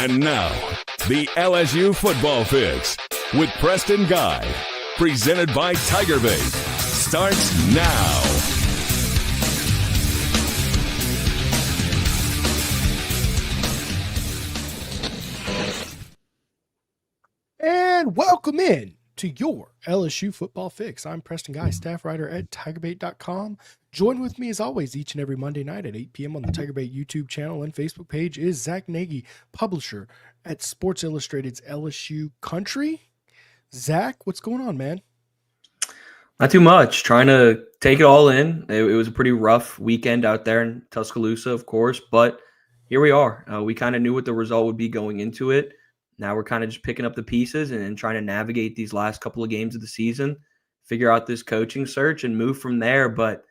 And now, the LSU Football Fix with Preston Guy, presented by TigerBait, starts now. And welcome in to your LSU Football Fix. I'm Preston Guy, staff writer at TigerBait.com. Join with me as always each and every Monday night at 8 p.m. on the TigerBait YouTube channel and Facebook page is Zack, Nagy, publisher at Sports Illustrated's LSU Country. Zack, what's going on, man? Not too much. Trying to take it all in. It was a pretty rough weekend out there in Tuscaloosa, of course, but here we are. We kind of knew what the result would be going into it. Now we're kind of just picking up the pieces and trying to navigate these last couple of games of the season, figure out this coaching search and move from there. But,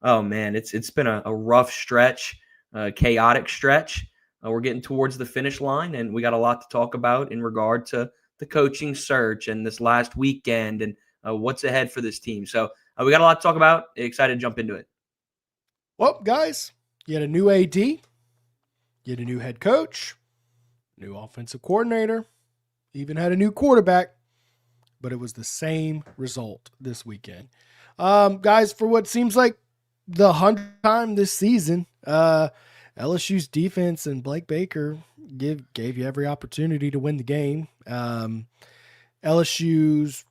oh, man, it's been a rough stretch, a chaotic stretch. We're getting towards the finish line, and we got a lot to talk about in regard to the coaching search and this last weekend and what's ahead for this team. So we got a lot to talk about. Excited to jump into it. Well, guys, you had a new AD, you had a new head coach, new offensive coordinator, even had a new quarterback, but it was the same result this weekend. Guys, for what seems like the 100th time this season, LSU's defense and Blake Baker gave you every opportunity to win the game. LSU's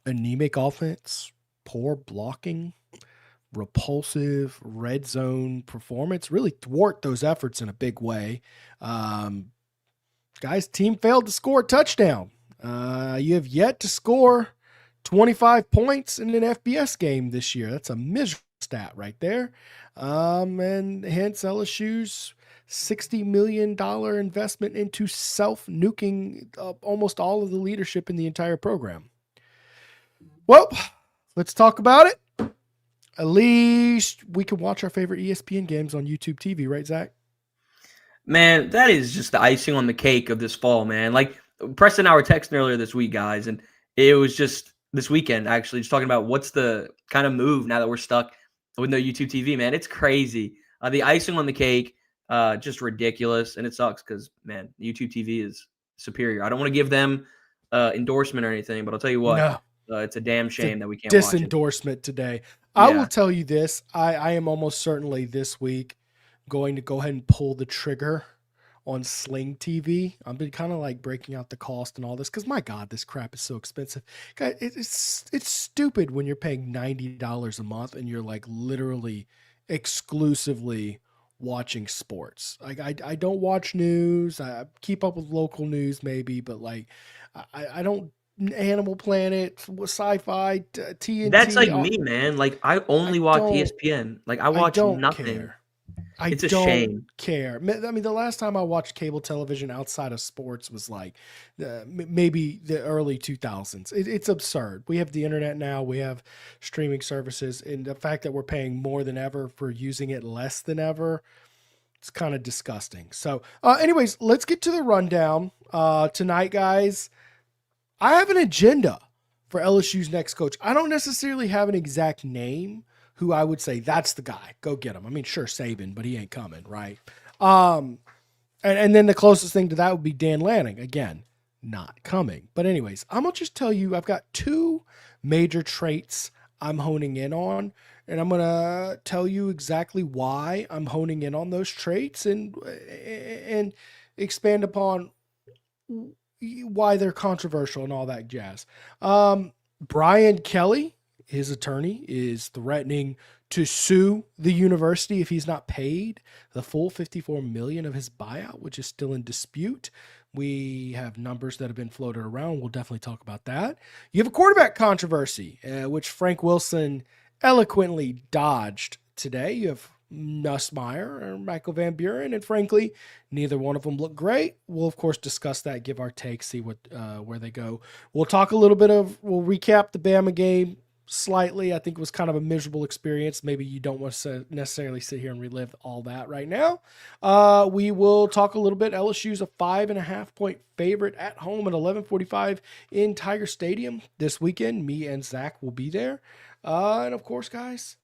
anemic offense, poor blocking, repulsive red zone performance really thwart those efforts in a big way. Guys, team failed to score a touchdown. You have yet to score 25 points in an FBS game this year. That's a miserable stat right there. And hence LSU's $60 million investment into self-nuking almost all of the leadership in the entire program. Well, let's talk about it. At least we can watch our favorite ESPN games on YouTube TV, right, Zack? Man, that is just the icing on the cake of this fall, man. Like, Preston and I were texting earlier this week, guys, and it was just this weekend, actually, just talking about what's the kind of move now that we're stuck with no YouTube TV, man. It's crazy. The icing on the cake, just ridiculous, and it sucks because, man, YouTube TV is superior. I don't want to give them endorsement or anything, but I'll tell you what, it's a damn shame that we can't watch it. Disendorsement today. I will tell you this. I am almost certainly this week going to go ahead and pull the trigger on Sling TV. I've been kind of like breaking out the cost and all this because, my God, this crap is so expensive. Guys, it's stupid when you're paying $90 a month and you're like literally exclusively watching sports. Like I don't watch news. I keep up with local news maybe, but like I don't. Animal Planet, sci-fi, TNT. That's like me, man. Like I only watch ESPN. Like I watch nothing. Care. It's a shame. Care. I mean, the last time I watched cable television outside of sports was like maybe the early 2000s. It's absurd. We have the internet now. We have streaming services, and the fact that we're paying more than ever for using it less than ever, it's kind of disgusting. So, anyways, let's get to the rundown tonight, guys. I have an agenda for LSU's next coach. I don't necessarily have an exact name who I would say that's the guy. Go get him. I mean, sure, Saban, but he ain't coming, right? And then the closest thing to that would be Dan Lanning. Again, not coming. But anyways, I'm going to just tell you I've got two major traits I'm honing in on, and I'm going to tell you exactly why I'm honing in on those traits and expand upon why they're controversial and all that jazz. Brian Kelly, his attorney, is threatening to sue the university if he's not paid the full $54 million of his buyout, which is still in dispute. We have numbers that have been floated around. We'll definitely talk about that. You have a quarterback controversy, which Frank Wilson eloquently dodged today. You have Nussmeier or Michael Van Buren, and frankly, neither one of them look great. We'll of course discuss that, give our take, see what where they go. We'll talk a little bit we'll recap the Bama game slightly. I think it was kind of a miserable experience. Maybe you don't want to necessarily sit here and relive all that right now. We will talk a little bit. LSU's a 5.5 point favorite at home at 11:45 in Tiger Stadium this weekend. Me and Zack will be there. And of course, guys,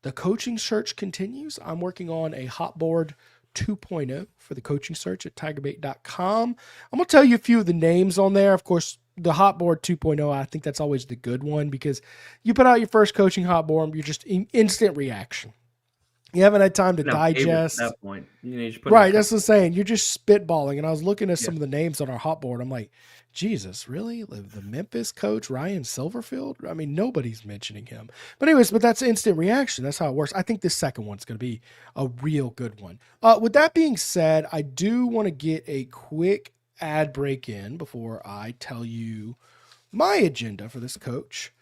the coaching search continues. I'm working on a hot board 2.0 for the coaching search at TigerBait.com. I'm going to tell you a few of the names on there. Of course, the hot board 2.0, I think that's always the good one because you put out your first coaching hot board, you're just instant reaction. You haven't had time to digest. At that point. Right, that's what I'm saying. You're just spitballing. And I was looking at some of the names on our hot board. I'm like, Jesus, really? The Memphis coach, Ryan Silverfield? I mean, nobody's mentioning him. But anyways, that's instant reaction. That's how it works. I think this second one's going to be a real good one. With that being said, I do want to get a quick ad break in before I tell you my agenda for this coach.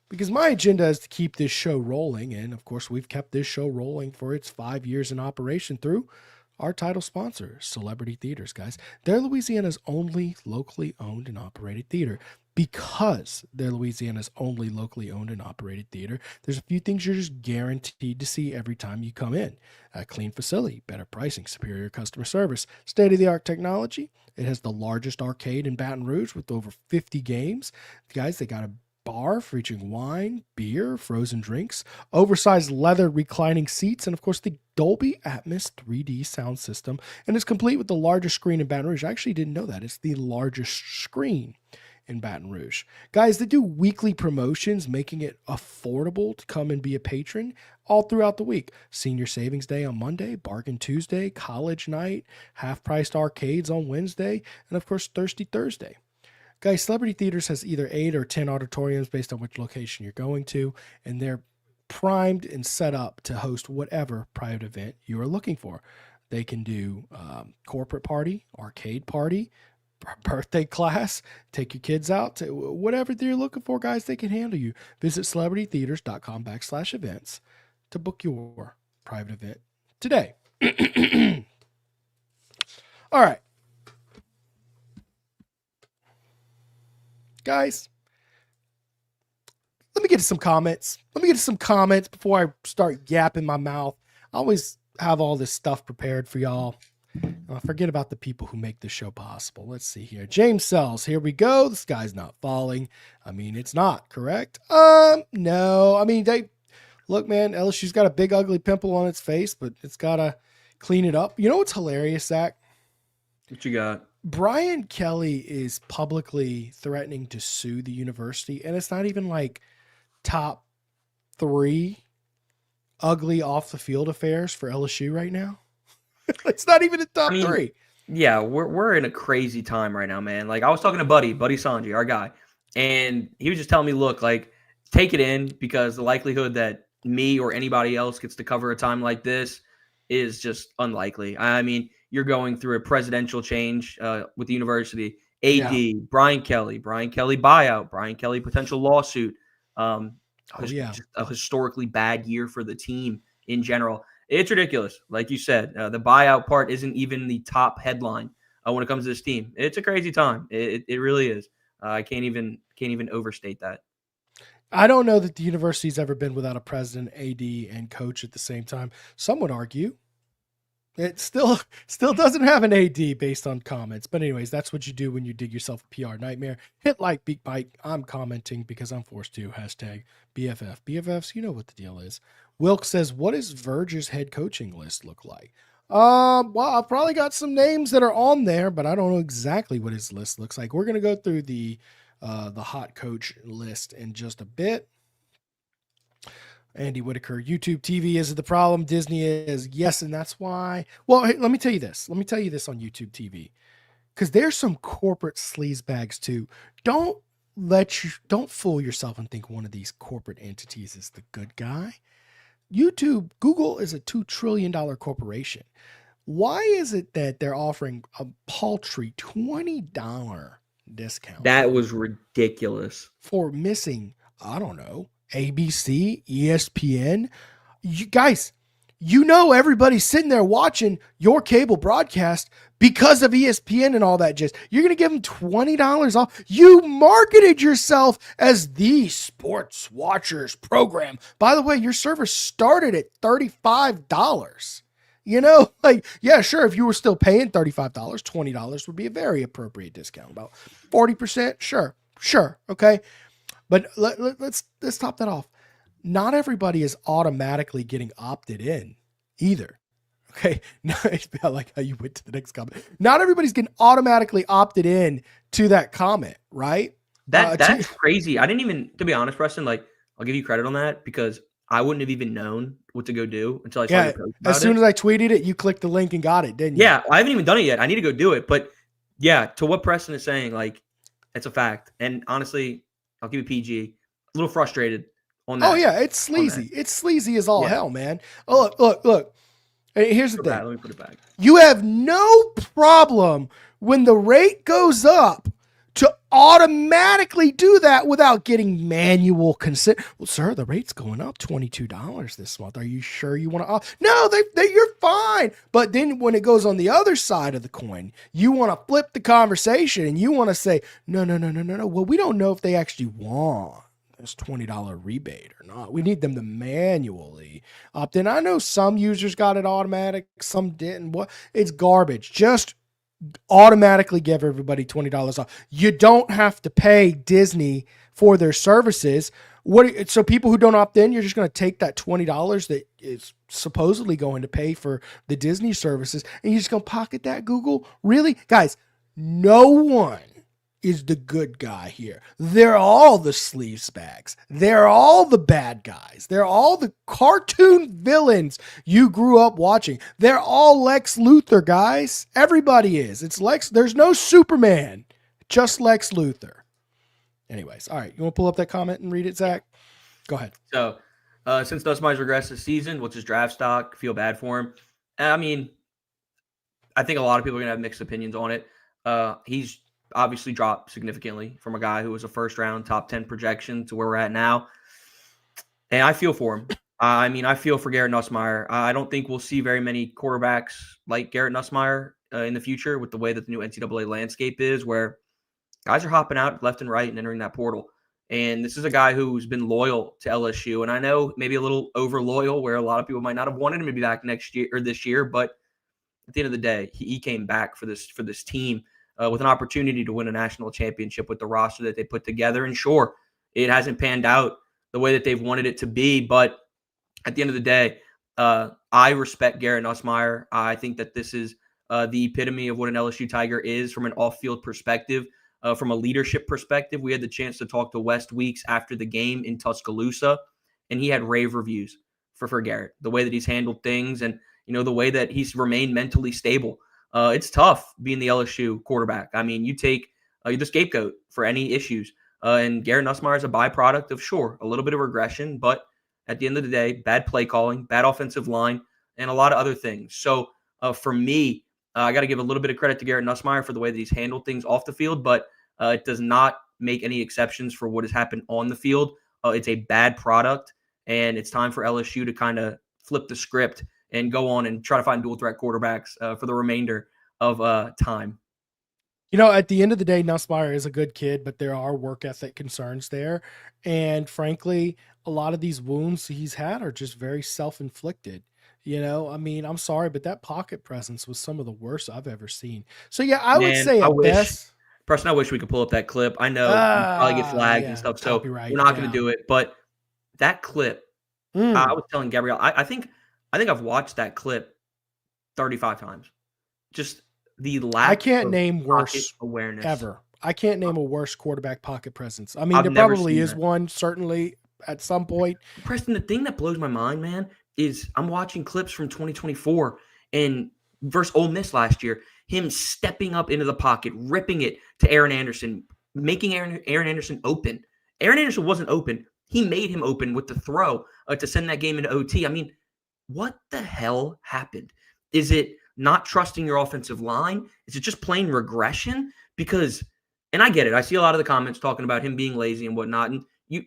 Because my agenda is to keep this show rolling. And of course, we've kept this show rolling for its 5 years in operation through our title sponsor, Celebrity Theaters, guys. They're Louisiana's only locally owned and operated theater. Because they're Louisiana's only locally owned and operated theater, there's a few things you're just guaranteed to see every time you come in. A clean facility, better pricing, superior customer service, state-of-the-art technology. It has the largest arcade in Baton Rouge with over 50 games. Guys, they got a bar featuring wine, beer, frozen drinks, oversized leather reclining seats, and of course the Dolby Atmos 3D sound system, and it's complete with the largest screen in Baton Rouge. I actually didn't know that. It's the largest screen in Baton Rouge. Guys, they do weekly promotions, making it affordable to come and be a patron all throughout the week. Senior Savings Day on Monday, Bargain Tuesday, College Night, half-priced arcades on Wednesday, and of course Thirsty Thursday. Guys, Celebrity Theaters has either 8 or 10 auditoriums based on which location you're going to, and they're primed and set up to host whatever private event you are looking for. They can do corporate party, arcade party, birthday class, take your kids out to whatever you're looking for, guys, they can handle you. Visit celebritytheaters.com/events to book your private event today. All right. Guys, let me get to some comments. Before I start yapping my mouth. I always have all this stuff prepared for y'all. I forget about the people who make this show possible. Let's see here. James Sells, here we go. The sky's not falling. I mean, it's not, correct? No. I mean, look, man, LSU's got a big ugly pimple on its face, but it's got to clean it up. You know what's hilarious, Zach? What you got? Brian Kelly is publicly threatening to sue the university, and it's not even like top 3 ugly off the field affairs for LSU right now. It's not even a top 3. Yeah, we're in a crazy time right now, man. Like I was talking to Buddy Sanji, our guy, and he was just telling me, look, like take it in because the likelihood that me or anybody else gets to cover a time like this is just unlikely. I mean, you're going through a presidential change with the university. AD, Brian Kelly buyout, Brian Kelly potential lawsuit. Just a historically bad year for the team in general. It's ridiculous. Like you said, the buyout part isn't even the top headline when it comes to this team. It's a crazy time. It really is. I can't even overstate that. I don't know that the university's ever been without a president, AD, and coach at the same time. Some would argue it still doesn't have an AD based on comments. But anyways, that's what you do when you dig yourself a PR nightmare. Hit like, beat bite. I'm commenting because I'm forced to. Hashtag BFF. BFFs, you know what the deal is. Wilk says, what does Verge's head coaching list look like? Well, I've probably got some names that are on there, but I don't know exactly what his list looks like. We're going to go through the hot coach list in just a bit. Andy Whitaker, YouTube TV is the problem. Disney is, yes, and that's why. Well, hey, let me tell you this. Let me tell you this on YouTube TV, because there's some corporate sleazebags too. Don't fool yourself and think one of these corporate entities is the good guy. Google is a $2 trillion corporation. Why is it that they're offering a paltry $20 discount? That was ridiculous. For missing, I don't know, ABC, ESPN. You guys, everybody's sitting there watching your cable broadcast because of ESPN and all that jazz. You're going to give them $20 off. You marketed yourself as the sports watchers program. By the way, your service started at $35. Yeah, sure. If you were still paying $35, $20 would be a very appropriate discount. About 40%. Sure. Okay. But let's top that off. Not everybody is automatically getting opted in either. Okay, I like how you went to the next comment. Not everybody's getting automatically opted in to that comment, right? That's crazy. I didn't even, to be honest, Preston, like, I'll give you credit on that because I wouldn't have even known what to go do until I saw your post about as soon as I tweeted it, you clicked the link and got it, didn't you? Yeah, I haven't even done it yet. I need to go do it. But yeah, to what Preston is saying, like, it's a fact. And honestly, I'll give you PG. A little frustrated on that. Oh yeah, it's sleazy. It's sleazy as all hell, man. Oh look. Hey, here's the thing. Let me put it back. You have no problem when the rate goes up to automatically do that without getting manual consent. Well, sir, the rate's going up $22 this month. Are you sure you want to? No, you're fine. But then when it goes on the other side of the coin, you want to flip the conversation and you want to say, no. Well, we don't know if they actually want this $20 rebate or not. We need them to manually opt in. I know some users got it automatic, some didn't. What? It's garbage. Just automatically give everybody $20 off. You don't have to pay Disney for their services. So people who don't opt in, you're just going to take that $20 that is supposedly going to pay for the Disney services and you're just going to pocket that, Google? Really? Guys, no one is the good guy here. They're all the sleaze bags. They're all the bad guys. They're all the cartoon villains you grew up watching. They're all Lex Luthor, guys. Everybody is. It's Lex. There's no Superman, just Lex Luthor. Anyways, all right. You want to pull up that comment and read it, Zach? Go ahead. So, since Nussmeyer's regressed this season, what's his draft stock? Feel bad for him. I mean, I think a lot of people are going to have mixed opinions on it. He's obviously dropped significantly from a guy who was a first-round top 10 projection to where we're at now. And I feel for him. I mean, I feel for Garrett Nussmeier. I don't think we'll see very many quarterbacks like Garrett Nussmeier in the future with the way that the new NCAA landscape is, where guys are hopping out left and right and entering that portal. And this is a guy who's been loyal to LSU. And I know maybe a little over loyal where a lot of people might not have wanted him to be back next year or this year. But at the end of the day, he came back for this team with an opportunity to win a national championship with the roster that they put together. And sure, it hasn't panned out the way that they've wanted it to be. But at the end of the day, I respect Garrett Nussmeier. I think that this is the epitome of what an LSU Tiger is from an off-field perspective. From a leadership perspective, we had the chance to talk to West Weeks after the game in Tuscaloosa, and he had rave reviews for Garrett, the way that he's handled things and, the way that he's remained mentally stable. It's tough being the LSU quarterback. I mean, you take you're the scapegoat for any issues. And Garrett Nussmeier is a byproduct of, sure, a little bit of regression, but at the end of the day, bad play calling, bad offensive line, and a lot of other things. So for me, I got to give a little bit of credit to Garrett Nussmeier for the way that he's handled things off the field, but it does not make any exceptions for what has happened on the field. It's a bad product, and it's time for LSU to kind of flip the script and go on and try to find dual threat quarterbacks for the remainder of time. At the end of the day, Nussmeier is a good kid, but there are work ethic concerns there. And frankly, a lot of these wounds he's had are just very self-inflicted. I mean, I'm sorry, but that pocket presence was some of the worst I've ever seen. So yeah, I would say at best. Preston, I wish we could pull up that clip. I know you probably get flagged and stuff, so we're not going to do it. But that clip, I was telling Gabrielle, I think I've watched that clip 35 times. Just the lack. I can't name worse awareness ever. I can't name a worse quarterback pocket presence. I mean, there probably is one, certainly at some point. Preston, the thing that blows my mind, man, is I'm watching clips from 2024 and versus Ole Miss last year, him stepping up into the pocket, ripping it to Aaron Anderson, making Aaron Anderson open. Aaron Anderson wasn't open. He made him open with the throw to send that game into OT. I mean, what the hell happened? Is it not trusting your offensive line? Is it just plain regression? Because, and I get it. I see a lot of the comments talking about him being lazy and whatnot, and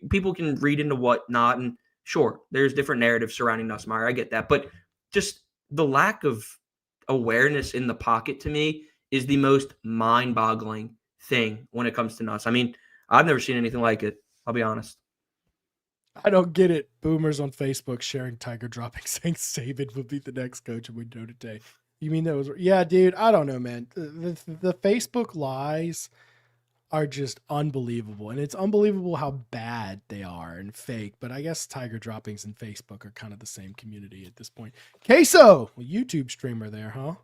people can read into whatnot, and sure, there's different narratives surrounding Nussmeier. I get that. But just the lack of awareness in the pocket to me is the most mind-boggling thing when it comes to Nuss. I mean, I've never seen anything like it. I'll be honest. I don't get it. Boomers on Facebook sharing Tiger dropping saying Saban will be the next coach of Window today. You mean that was... Yeah, dude, I don't know, man. The Facebook lies are just unbelievable. And it's unbelievable how bad they are and fake. But I guess Tiger droppings and Facebook are kind of the same community at this point. Queso, a YouTube streamer there, huh?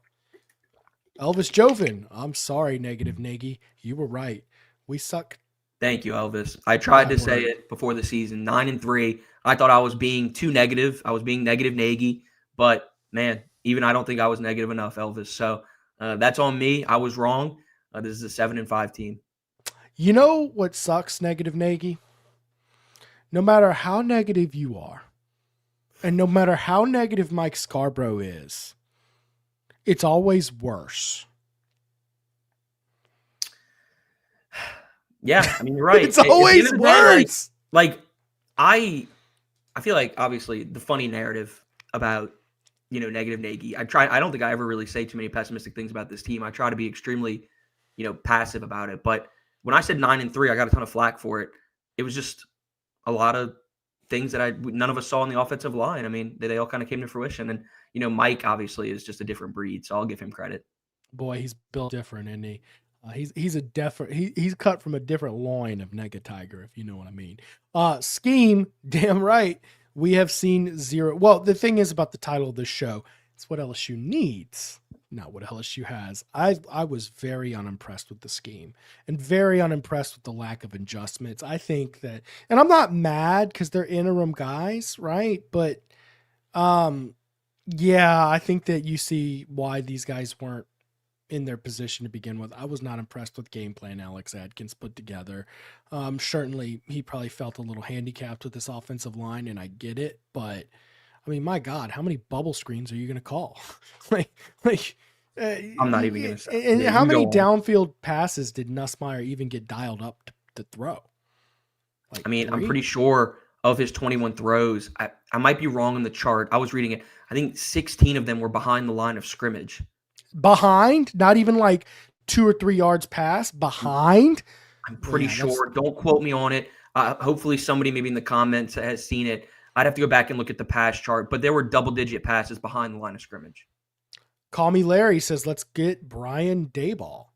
Elvis Joven. I'm sorry, Negative Nagy. You were right. We suck. Thank you, Elvis. I tried to say it before the season. 9-3. I thought I was being too negative. I was being negative Nagy. But, man, even I don't think I was negative enough, Elvis. So that's on me. I was wrong. This is a 7-5 team. You know what sucks, Negative Nagy? No matter how negative you are, and no matter how negative Mike Scarborough is, it's always worse. Yeah, I mean, you're right. It's always worse. I feel like, obviously, the funny narrative about, negative Nagy, I don't think I ever really say too many pessimistic things about this team. I try to be extremely, passive about it. But when I said 9-3, I got a ton of flack for it. It was just a lot of things that none of us saw in the offensive line. I mean, they all kind of came to fruition. And, Mike obviously is just a different breed, so I'll give him credit. Boy, he's built different, isn't he? He's cut from a different loin of Nega Tiger, if you know what I mean. Scheme, damn right. We have seen zero. Well, the thing is about the title of this show, it's what LSU needs, not what LSU has. I was very unimpressed with the scheme and very unimpressed with the lack of adjustments. I think that, and I'm not mad because they're interim guys, right? But yeah, I think that you see why these guys weren't in their position to begin with. I was not impressed with game plan Alex Adkins put together. Certainly he probably felt a little handicapped with this offensive line, and I get it, but I mean, my God, how many bubble screens are you going to call? I'm not even going to say. And how many downfield passes did Nussmeier even get dialed up to throw? I mean, 3? I'm pretty sure of his 21 throws, I might be wrong on the chart. I was reading it. I think 16 of them were behind the line of scrimmage. Behind? Not even like 2 or 3 yards past? Behind? I'm pretty sure. Don't quote me on it. Hopefully somebody maybe in the comments has seen it. I'd have to go back and look at the pass chart, but there were double-digit passes behind the line of scrimmage. Call Me Larry says, let's get Brian Daboll.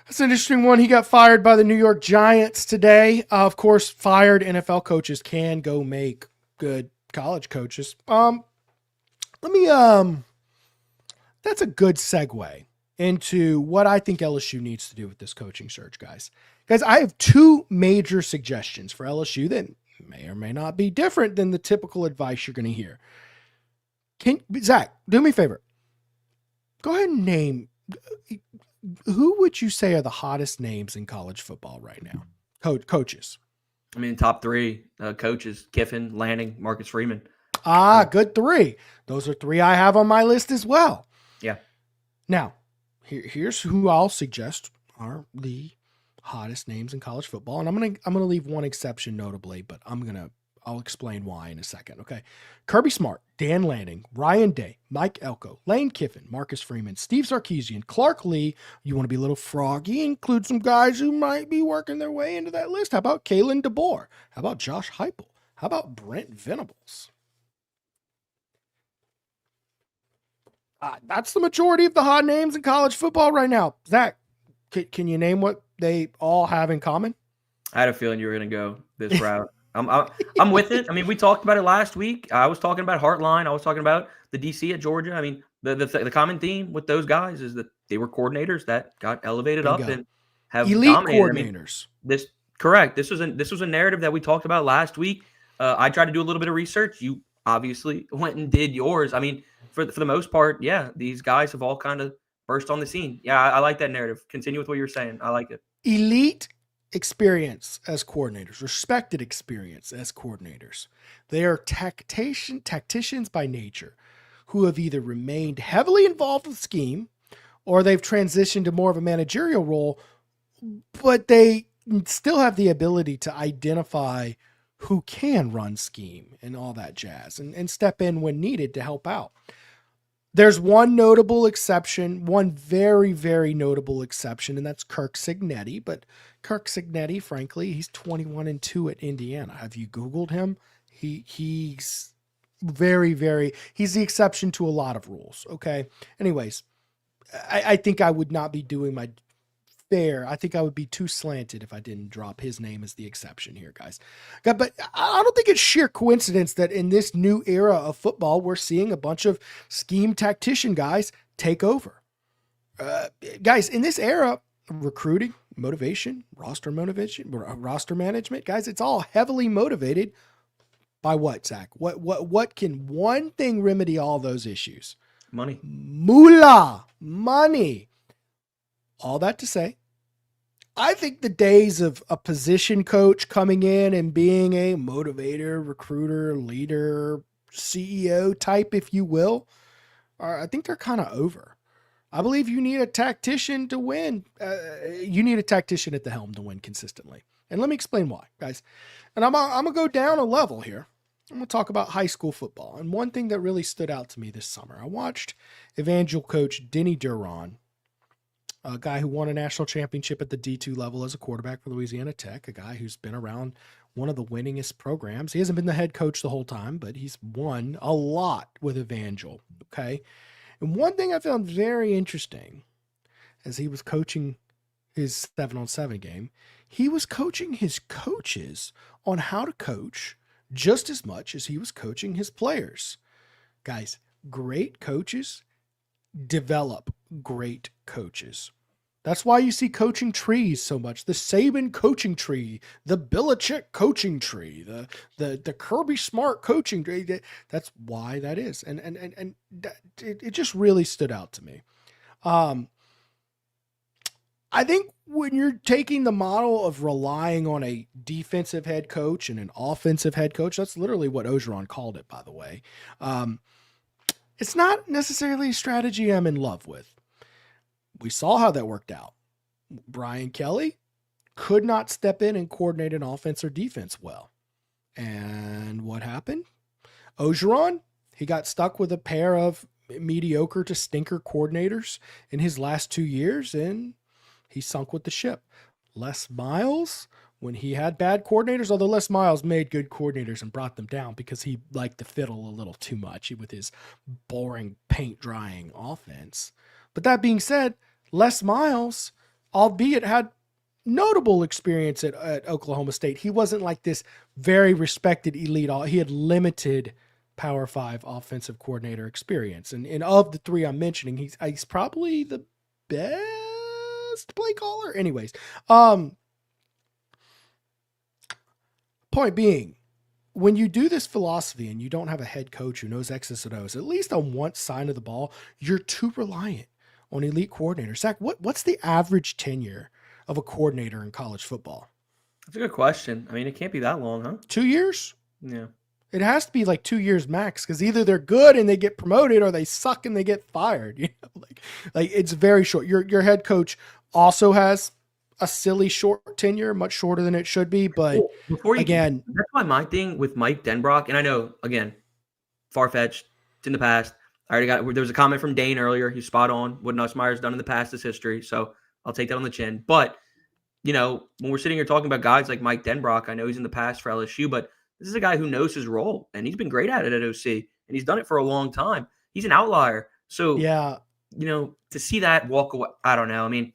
That's an interesting one. He got fired by the New York Giants today. Of course, fired NFL coaches can go make good college coaches. That's a good segue into what I think LSU needs to do with this coaching search, guys. Guys, I have 2 major suggestions for LSU that may or may not be different than the typical advice you're going to hear. Zack, do me a favor. Go ahead and name, who would you say are the hottest names in college football right now? Coaches. I mean, top 3 coaches: Kiffin, Lanning, Marcus Freeman. Good 3. Those are 3 I have on my list as well. Yeah. Now, here's who I'll suggest are the hottest names in college football, and I'm gonna leave one exception notably, but I'll explain why in a second. Okay, Kirby Smart, Dan Lanning, Ryan Day, Mike Elko, Lane Kiffin, Marcus Freeman, Steve Sarkisian, Clark Lee. You want to be a little froggy? Include some guys who might be working their way into that list. How about Kalen DeBoer? How about Josh Heupel? How about Brent Venables? That's the majority of the hot names in college football right now. Zach, can you name what they all have in common? I had a feeling you were going to go this route. I'm with it. I mean, we talked about it last week. I was talking about Heartline. I was talking about the DC at Georgia. I mean, the common theme with those guys is that they were coordinators that got elevated up and have elite dominated. Coordinators. I mean, correct. This was a narrative that we talked about last week. I tried to do a little bit of research. You obviously went and did yours. I mean, for the most part, yeah, these guys have all kind of burst on the scene. Yeah, I like that narrative. Continue with what you're saying. I like it. Elite experience as coordinators, respected experience as coordinators. They are tacticians by nature who have either remained heavily involved with scheme or they've transitioned to more of a managerial role, but they still have the ability to identify who can run scheme and all that jazz and step in when needed to help out. There's one notable exception, one very, very notable exception, and that's Kirk Cignetti. But Kirk Cignetti, frankly, he's 21-2 at Indiana. Have you Googled him? He's very, very, he's the exception to a lot of rules. Okay. Anyways, I think I would not be doing my fair. I think I would be too slanted if I didn't drop his name as the exception here, guys. But I don't think it's sheer coincidence that in this new era of football, we're seeing a bunch of scheme tactician guys take over. Guys, in this era, recruiting, motivation, roster management, guys, it's all heavily motivated by what, Zach? What can one thing remedy all those issues? Money. Moolah. Money. All that to say, I think the days of a position coach coming in and being a motivator, recruiter, leader, CEO type, if you will, I think they're kind of over. I believe you need a tactician to win. You need a tactician at the helm to win consistently. And let me explain why, guys. And I'm going to go down a level here. I'm going to talk about high school football. And one thing that really stood out to me this summer, I watched Evangel coach Denny Duron, a guy who won a national championship at the D2 level as a quarterback for Louisiana Tech, a guy who's been around one of the winningest programs. He hasn't been the head coach the whole time, but he's won a lot with Evangel, okay? And one thing I found very interesting as he was coaching his 7-on-7 game, he was coaching his coaches on how to coach just as much as he was coaching his players. Guys, great coaches develop great coaches. That's why you see coaching trees so much. The Saban coaching tree, the Belichick coaching tree, the Kirby Smart coaching tree. That's why that is. And it just really stood out to me. I think when you're taking the model of relying on a defensive head coach and an offensive head coach, that's literally what Ogeron called it, by the way. It's not necessarily a strategy I'm in love with. We saw how that worked out. Brian Kelly could not step in and coordinate an offense or defense well. And what happened? Ogeron, he got stuck with a pair of mediocre to stinker coordinators in his last 2 years, and he sunk with the ship. Les Miles, when he had bad coordinators, although Les Miles made good coordinators and brought them down because he liked to fiddle a little too much with his boring paint drying offense. But that being said, Les Miles, albeit had notable experience at Oklahoma State, he wasn't like this very respected elite. He had limited Power 5 offensive coordinator experience. And of the three I'm mentioning, he's probably the best play caller. Anyways, point being, when you do this philosophy and you don't have a head coach who knows X's and O's, at least on one side of the ball, you're too reliant on elite coordinators. Zach, what's the average tenure of a coordinator in college football? That's a good question. I mean, it can't be that long, huh? 2 years? Yeah. It has to be like 2 years max, because either they're good and they get promoted or they suck and they get fired. You know, like it's very short. Your head coach also has a silly short tenure, much shorter than it should be. But again, that's why my thing with Mike Denbrock, and I know, again, far-fetched, it's in the past. There was a comment from Dane earlier. He's spot on. What Nussmeier's done in the past is history. So I'll take that on the chin. But, you know, when we're sitting here talking about guys like Mike Denbrock, I know he's in the past for LSU, but this is a guy who knows his role, and he's been great at it at OC, and he's done it for a long time. He's an outlier. So, yeah, you know, to see that walk away, I don't know. I mean,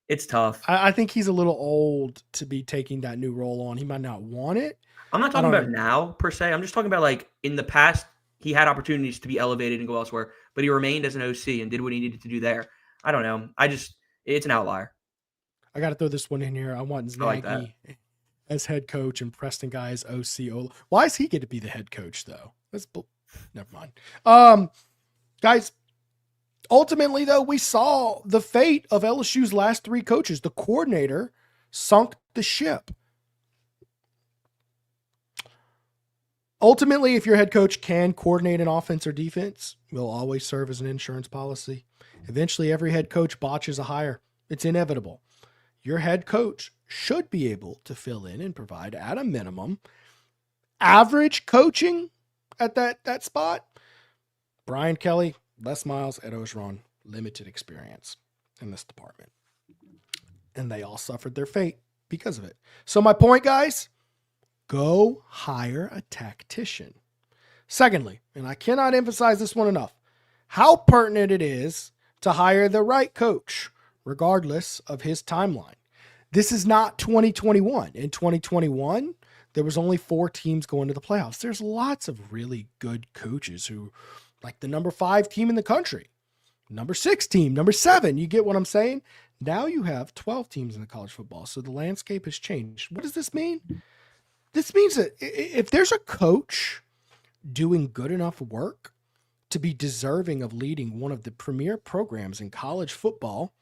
it's tough. I think he's a little old to be taking that new role on. He might not want it. I'm not talking about now, per se. I'm just talking about, like, in the past, he had opportunities to be elevated and go elsewhere, but he remained as an OC and did what he needed to do there. I don't know. It's an outlier. I got to throw this one in here. I want Nagy as head coach and Preston guy as OC. Why does he get to be the head coach, though? Never mind. Guys, ultimately, though, we saw the fate of LSU's last three coaches. The coordinator sunk the ship. Ultimately, if your head coach can coordinate an offense or defense, it will always serve as an insurance policy. Eventually, every head coach botches a hire. It's inevitable. Your head coach should be able to fill in and provide, at a minimum, average coaching at that spot. Brian Kelly, Les Miles, Ed Ogeron, limited experience in this department. And they all suffered their fate because of it. So my point, guys, go hire a tactician. Secondly, and I cannot emphasize this one enough, how pertinent it is to hire the right coach, regardless of his timeline. This is not 2021. In 2021, there was only 4 teams going to the playoffs. There's lots of really good coaches who, like the number 5 team in the country, number 6 team, number 7. You get what I'm saying? Now you have 12 teams in the college football. So the landscape has changed. What does this mean? This means that if there's a coach doing good enough work to be deserving of leading one of the premier programs in college football,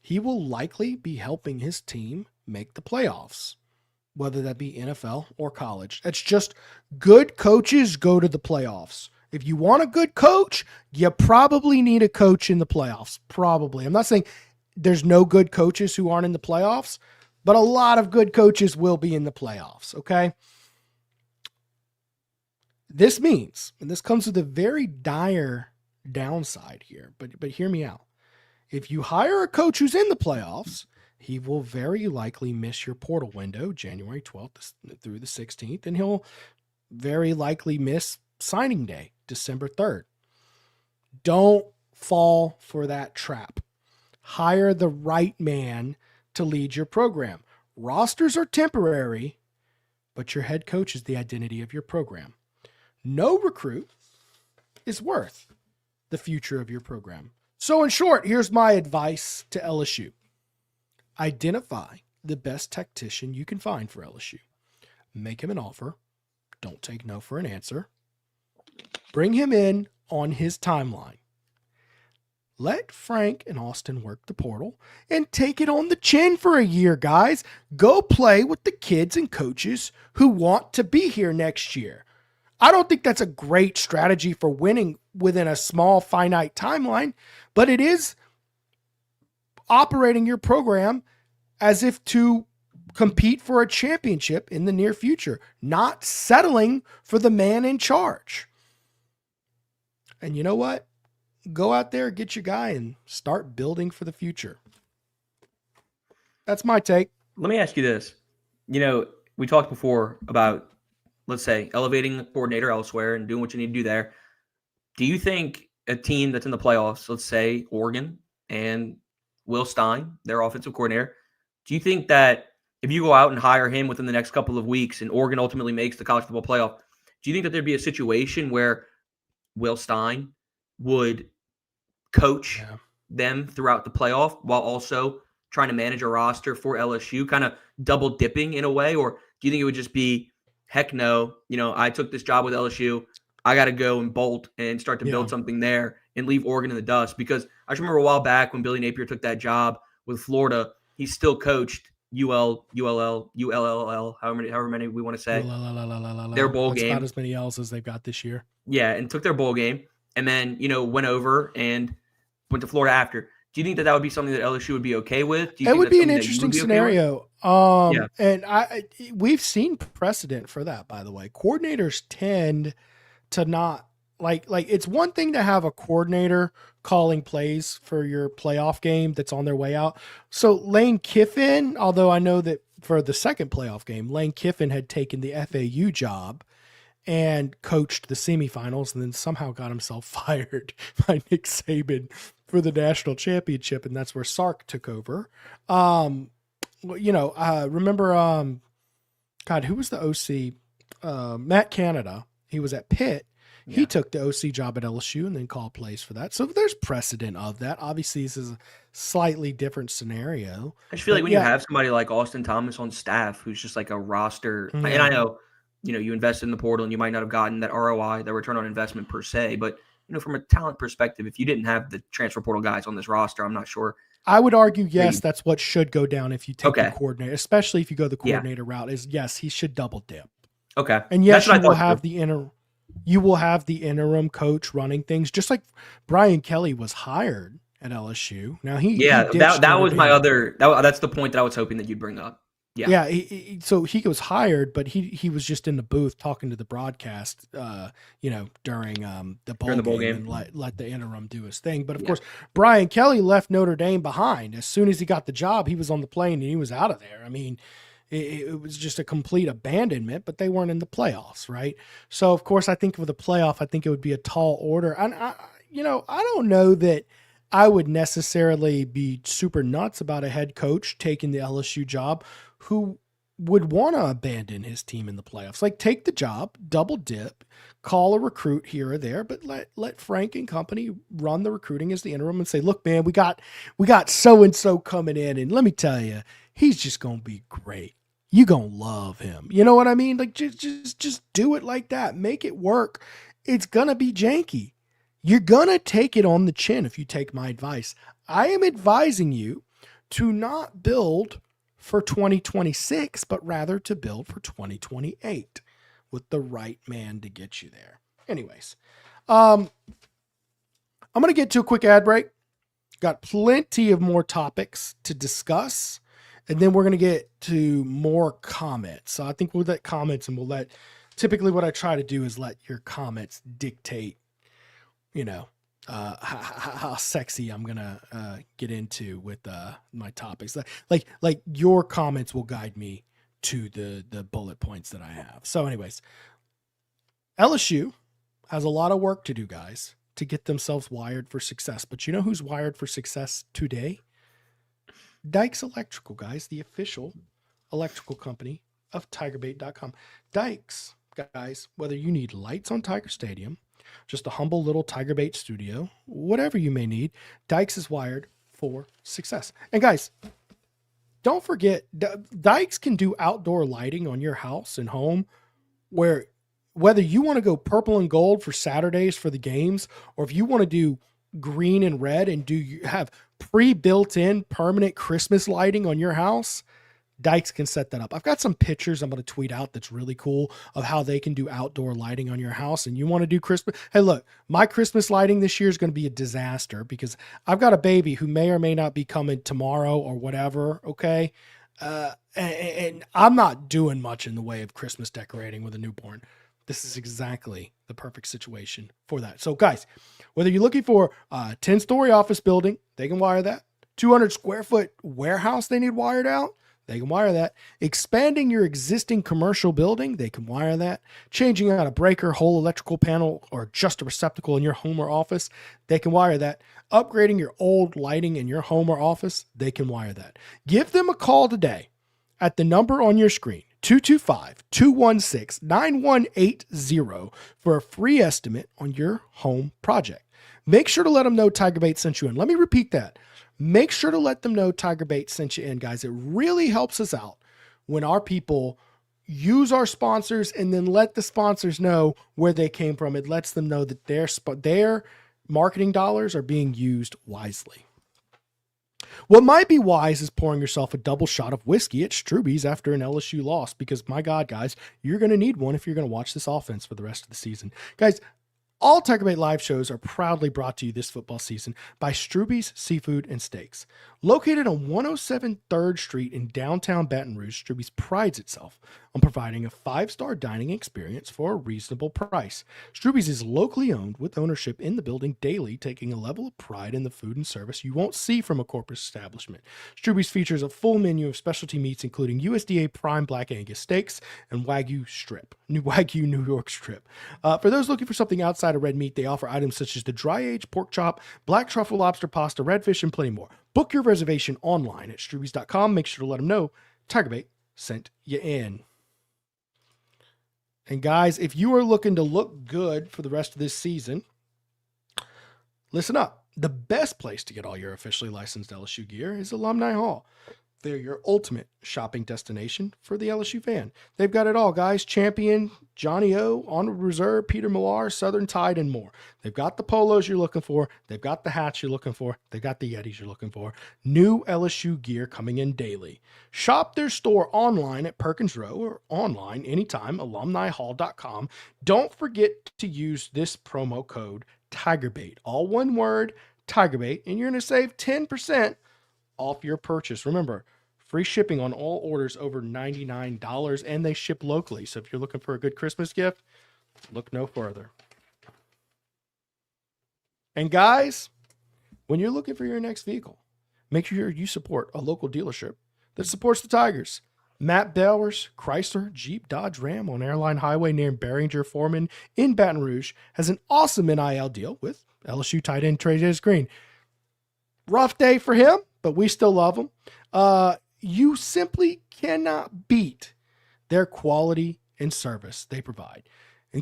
he will likely be helping his team make the playoffs, whether that be NFL or college. It's just good coaches go to the playoffs. If you want a good coach, you probably need a coach in the playoffs. Probably. I'm not saying there's no good coaches who aren't in the playoffs, but a lot of good coaches will be in the playoffs. Okay. This means, and this comes with a very dire downside here, but hear me out. If you hire a coach who's in the playoffs, he will very likely miss your portal window, January 12th through the 16th, and he'll very likely miss signing day, December 3rd. Don't fall for that trap. Hire the right man to lead your program. Rosters are temporary, but your head coach is the identity of your program. No recruit is worth the future of your program. So in short, here's my advice to LSU. Identify the best tactician you can find for LSU. Make him an offer. Don't take no for an answer. Bring him in on his timeline. Let Frank and Austin work the portal and take it on the chin for a year, guys. Go play with the kids and coaches who want to be here next year. I don't think that's a great strategy for winning within a small, finite timeline, but it is operating your program as if to compete for a championship in the near future, not settling for the man in charge. And you know what? Go out there, get your guy, and start building for the future. That's my take. Let me ask you this. We talked before about, let's say, elevating the coordinator elsewhere and doing what you need to do there. Do you think a team that's in the playoffs, let's say Oregon and Will Stein, their offensive coordinator, do you think that if you go out and hire him within the next couple of weeks and Oregon ultimately makes the college football playoff, do you think that there'd be a situation where Will Stein would coach them throughout the playoff while also trying to manage a roster for LSU, kind of double dipping in a way? Or do you think it would just be, heck no, I took this job with LSU, I got to go and bolt and start to build something there and leave Oregon in the dust? Because I just remember a while back when Billy Napier took that job with Florida, he still coached ULL, however many we want to say, their bowl game. That's not as many L's as they've got this year. Yeah, and took their bowl game and then, went over and went to Florida after. Do you think that would be something that LSU would be okay with? Do you it think would that's be an something interesting that you would be scenario. okay with? And we've seen precedent for that, by the way. Coordinators tend to not like it's one thing to have a coordinator calling plays for your playoff game that's on their way out. So Lane Kiffin, although I know that for the second playoff game, Lane Kiffin had taken the FAU job and coached the semifinals and then somehow got himself fired by Nick Saban for the national championship. And that's where Sark took over. Remember, God, who was the OC? Matt Canada. He was at Pitt. Yeah. He took the OC job at LSU and then called plays for that. So there's precedent of that. Obviously, this is a slightly different scenario. I just feel like when you have somebody like Austin Thomas on staff, who's just like a roster, and I know, you invested in the portal and you might not have gotten that ROI, that return on investment per se, but from a talent perspective, if you didn't have the transfer portal guys on this roster, I'm not sure. I would argue, yes, that's what should go down if you take the coordinator, especially if you go the coordinator route, is yes, he should double dip. Okay. And yes, you will have the interim coach running things, just like Brian Kelly was hired at LSU. Now that was my other, that's the point that I was hoping that you'd bring up. Yeah. So he was hired, but he was just in the booth talking to the broadcast, during the bowl game and let the interim do his thing. But of course, Brian Kelly left Notre Dame behind. As soon as he got the job, he was on the plane and he was out of there. I mean, it was just a complete abandonment, but they weren't in the playoffs, right? So of course, I think with a playoff, I think it would be a tall order. And I don't know that I would necessarily be super nuts about a head coach taking the LSU job who would want to abandon his team in the playoffs. Like, take the job, double dip, call a recruit here or there, but let Frank and company run the recruiting as the interim and say, look, man, we got so-and-so coming in, and let me tell you, he's just going to be great. You going to love him. You know what I mean? Like, just do it like that. Make it work. It's going to be janky. You're going to take it on the chin if you take my advice. I am advising you to not build for 2026, but rather to build for 2028 with the right man to get you there. Anyways, I'm going to get to a quick ad break. Got plenty of more topics to discuss, and then we're going to get to more comments. So I think we'll let comments, and typically what I try to do is let your comments dictate, how sexy I'm going to get into with my topics. Like your comments will guide me to the bullet points that I have. So anyways, LSU has a lot of work to do, guys, to get themselves wired for success. But you know who's wired for success today? Dykes Electrical, guys, the official electrical company of TigerBait.com. Dykes, guys, whether you need lights on Tiger Stadium, just a humble little TigerBait studio, whatever you may need, Dykes is wired for success. And guys, don't forget, Dykes can do outdoor lighting on your house and home, where whether you want to go purple and gold for Saturdays for the games, or if you want to do green and red and have pre-built in permanent Christmas lighting on your house, Dykes can set that up. I've got some pictures I'm going to tweet out that's really cool of how they can do outdoor lighting on your house. And you want to do Christmas. Hey, look, my Christmas lighting this year is going to be a disaster because I've got a baby who may or may not be coming tomorrow or whatever. Okay. And I'm not doing much in the way of Christmas decorating with a newborn. This is exactly the perfect situation for that. So guys, whether you're looking for a 10-story office building, they can wire that. 200 square foot warehouse they need wired out, they can wire that. Expanding your existing commercial building, they can wire that. Changing out a breaker, whole electrical panel, or just a receptacle in your home or office, they can wire that. Upgrading your old lighting in your home or office, they can wire that. Give them a call today at the number on your screen, 225-216-9180, for a free estimate on your home project. Make sure to let them know TigerBait sent you in. Let me repeat that. Make sure to let them know TigerBait sent you in, guys. It really helps us out when our people use our sponsors and then let the sponsors know where they came from. It lets them know that their marketing dollars are being used wisely. What might be wise is pouring yourself a double shot of whiskey at Struby's after an LSU loss, because my God, guys, you're going to need one if you're going to watch this offense for the rest of the season. Guys, all TigerBait live shows are proudly brought to you this football season by Struby's Seafood and Steaks. Located on 107 3rd Street in downtown Baton Rouge, Struby's prides itself on providing a 5-star dining experience for a reasonable price. Struby's is locally owned with ownership in the building daily, taking a level of pride in the food and service you won't see from a corporate establishment. Struby's features a full menu of specialty meats, including USDA Prime Black Angus steaks and Wagyu New York strip. For those looking for something outside of red meat, they offer items such as the dry-aged pork chop, black truffle lobster pasta, redfish, and plenty more. Book your reservation online at strubys.com. Make sure to let them know TigerBait sent you in. And guys, if you are looking to look good for the rest of this season, listen up. The best place to get all your officially licensed LSU gear is Alumni Hall. They're your ultimate shopping destination for the LSU fan. They've got it all, guys. Champion, Johnny O, Onward Reserve, Peter Millar, Southern Tide, and more. They've got the polos you're looking for. They've got the hats you're looking for. They've got the Yetis you're looking for. New LSU gear coming in daily. Shop their store online at Perkins Row or online anytime, alumnihall.com. Don't forget to use this promo code TigerBait. All one word, TigerBait, and you're going to save 10% off your purchase. Remember, free shipping on all orders over $99, and they ship locally. So if you're looking for a good Christmas gift, look no further. And guys, when you're looking for your next vehicle, make sure you support a local dealership that supports the Tigers. Matt Bowers, Chrysler, Jeep, Dodge, Ram on Airline Highway near Barringer Foreman in Baton Rouge has an awesome NIL deal with LSU tight end Travis Green. rough day for him, but we still love him. You simply cannot beat their quality and service they provide. They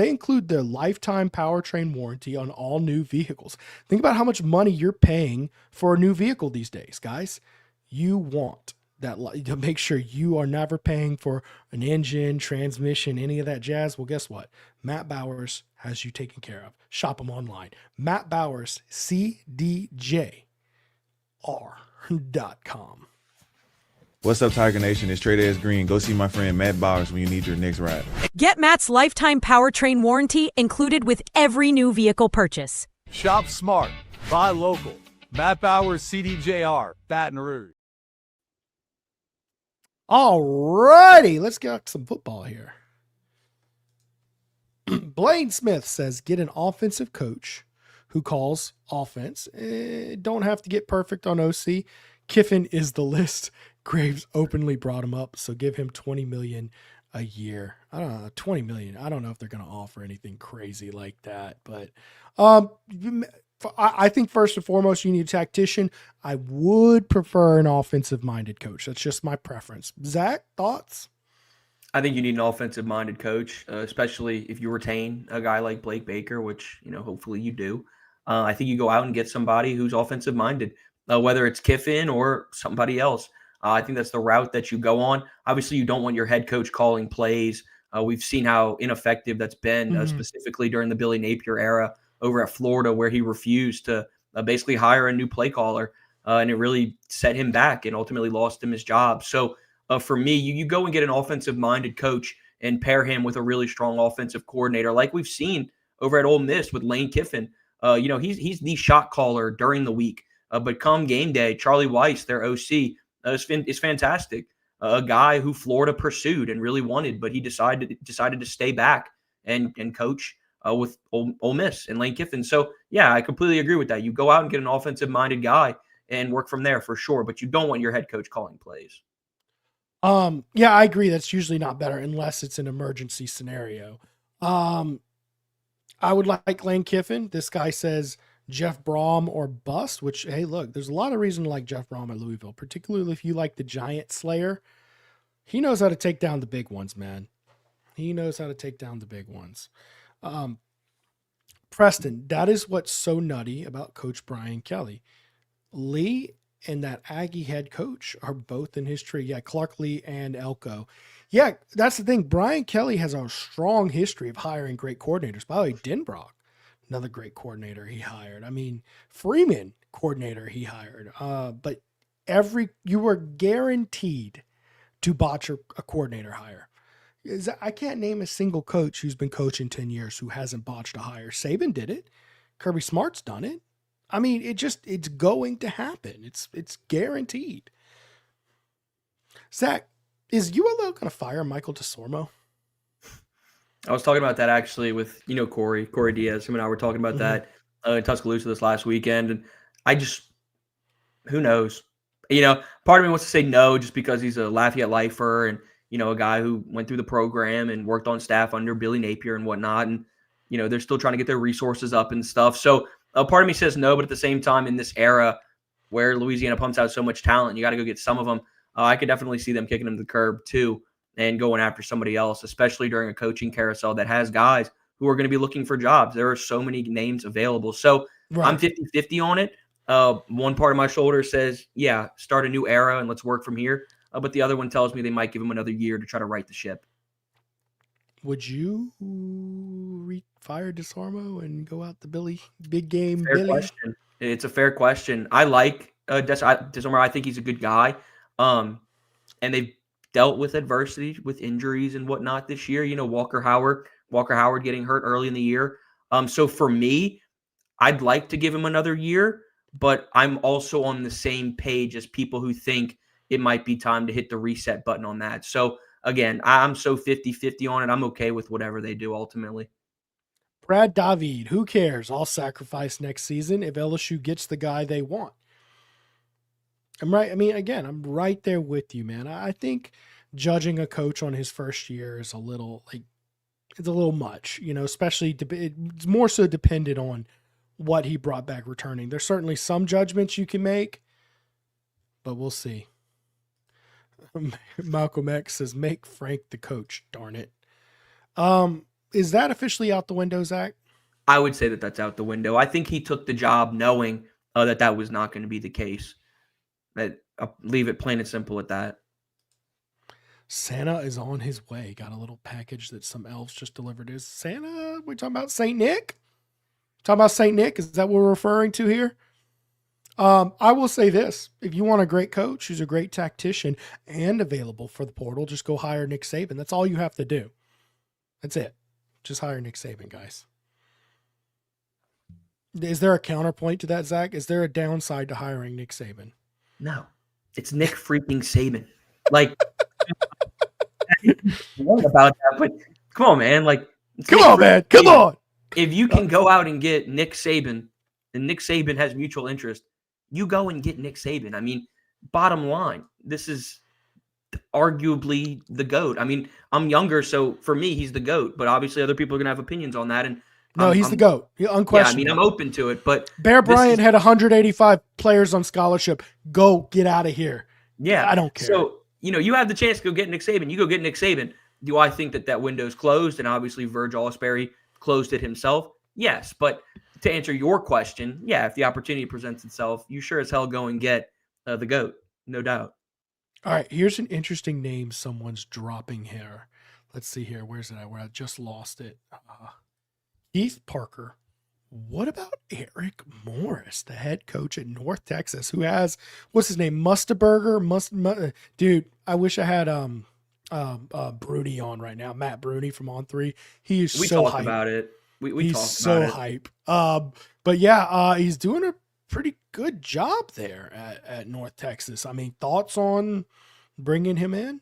include their lifetime powertrain warranty on all new vehicles. Think about how much money you're paying for a new vehicle these days, guys. You want that to make sure you are never paying for an engine, transmission, any of that jazz. Well, guess what? Matt Bowers has you taken care of. Shop him online. Matt Bowers, CDJR.com. What's up, Tiger Nation? It's Trade As Green. Go see my friend Matt Bowers when you need your next ride. Get Matt's lifetime powertrain warranty included with every new vehicle purchase. Shop smart. Buy local. Matt Bowers, CDJR, Baton Rouge. All righty, let's get some football here. Blaine Smith says, get an offensive coach who calls offense. Don't have to get perfect on OC. Kiffin is the list. Graves openly brought him up, so give him $20 million a year. I don't know, $20 million. I don't know if they're going to offer anything crazy like that, but I think first and foremost, you need a tactician. I would prefer an offensive-minded coach. That's just my preference. Zach, thoughts? I think you need an offensive-minded coach, especially if you retain a guy like Blake Baker, which, hopefully you do. I think you go out and get somebody who's offensive-minded, whether it's Kiffin or somebody else. I think that's the route that you go on. Obviously, you don't want your head coach calling plays. We've seen how ineffective that's been, specifically during the Billy Napier era over at Florida, where he refused to basically hire a new play caller, and it really set him back and ultimately lost him his job. So for me, you go and get an offensive-minded coach and pair him with a really strong offensive coordinator, like we've seen over at Ole Miss with Lane Kiffin. He's the shot caller during the week, but come game day, Charlie Weiss, their OC, is fantastic. A guy who Florida pursued and really wanted, but he decided to stay back and coach with Ole Miss and Lane Kiffin. So, yeah, I completely agree with that. You go out and get an offensive-minded guy and work from there for sure, but you don't want your head coach calling plays. Yeah, I agree. That's usually not better unless it's an emergency scenario. I would like Lane Kiffin. This guy says Jeff Brom or bust, which, hey, look, there's a lot of reason to like Jeff Brom at Louisville, particularly if you like the Giant Slayer. He knows how to take down the big ones, man. He knows how to take down the big ones. Preston, that is what's so nutty about Coach Brian Kelly. Lee and that Aggie head coach are both in his tree. Yeah, Clark Lee and Elko. Yeah, that's the thing. Brian Kelly has a strong history of hiring great coordinators. By the way, Denbrock, another great coordinator he hired. I mean, Freeman, coordinator he hired. But you were guaranteed to botch a coordinator hire. I can't name a single coach who's been coaching 10 years who hasn't botched a hire. Saban did it. Kirby Smart's done it. I mean, it's going to happen. It's guaranteed. Zach, is ULL going to fire Michael DeSormo? I was talking about that actually with, Corey Diaz. Him and I were talking about that in Tuscaloosa this last weekend. And who knows? Part of me wants to say no just because he's a Lafayette lifer and, a guy who went through the program and worked on staff under Billy Napier and whatnot. And, they're still trying to get their resources up and stuff. So part of me says no, but at the same time, in this era where Louisiana pumps out so much talent, you got to go get some of them. I could definitely see them kicking them to the curb too and going after somebody else, especially during a coaching carousel that has guys who are going to be looking for jobs. There are so many names available. So right. I'm 50-50 on it. One part of my shoulder says, yeah, start a new era and let's work from here. But the other one tells me they might give him another year to try to right the ship. Would you fire DeSormo and go out the big game? Fair question. It's a fair question. I like DeSormo. I think he's a good guy. And they've dealt with adversity, with injuries and whatnot this year. Walker Howard getting hurt early in the year. So for me, I'd like to give him another year, but I'm also on the same page as people who think it might be time to hit the reset button on that. So again, I'm so 50-50 on it. I'm okay with whatever they do ultimately. Brad David, who cares? I'll sacrifice next season if LSU gets the guy they want. I'm right. I mean, again, I'm right there with you, man. I think judging a coach on his first year is a little much, especially it's more so dependent on what he brought back returning. There's certainly some judgments you can make, but we'll see. Malcolm X says, make Frank the coach, darn it. Is that officially out the window, Zach? I would say that that's out the window. I think he took the job knowing that was not going to be the case. I'll leave it plain and simple at that. Santa is on his way. Got a little package that some elves just delivered. Is Santa? We talking about Saint Nick? Talking about Saint Nick? Is that what we're referring to here? I will say this. If you want a great coach who's a great tactician and available for the portal, just go hire Nick Saban. That's all you have to do. That's it. Just hire Nick Saban, guys. Is there a counterpoint to that, Zach? Is there a downside to hiring Nick Saban? No. It's Nick freaking Saban. Like, what about that? But come on, man. Like, come on, man. Come on. If you can go out and get Nick Saban, and Nick Saban has mutual interest, you go and get Nick Saban. I mean, bottom line, this is arguably the GOAT. I mean, I'm younger, so for me, he's the GOAT. But obviously, other people are gonna have opinions on that. And no, he's the GOAT. Unquestionably. Yeah, I mean, I'm open to it. But Bear Bryant had 185 players on scholarship. Go get out of here. Yeah, I don't care. So you have the chance to go get Nick Saban. You go get Nick Saban. Do I think that window's closed? And obviously, Verge Osbury closed it himself. Yes, but to answer your question, yeah, if the opportunity presents itself, you sure as hell go and get the GOAT, no doubt. All right, here's an interesting name someone's dropping here. Let's see here. Where's it at? Where I just lost it. Heath Parker. What about Eric Morris, the head coach at North Texas, who has, what's his name? Mustaberger? Dude, I wish I had Bruni on right now. Matt Bruni from On3. He is so hype. We talked about it. He's so hype. But yeah, he's doing a pretty good job there at North Texas. I mean, thoughts on bringing him in?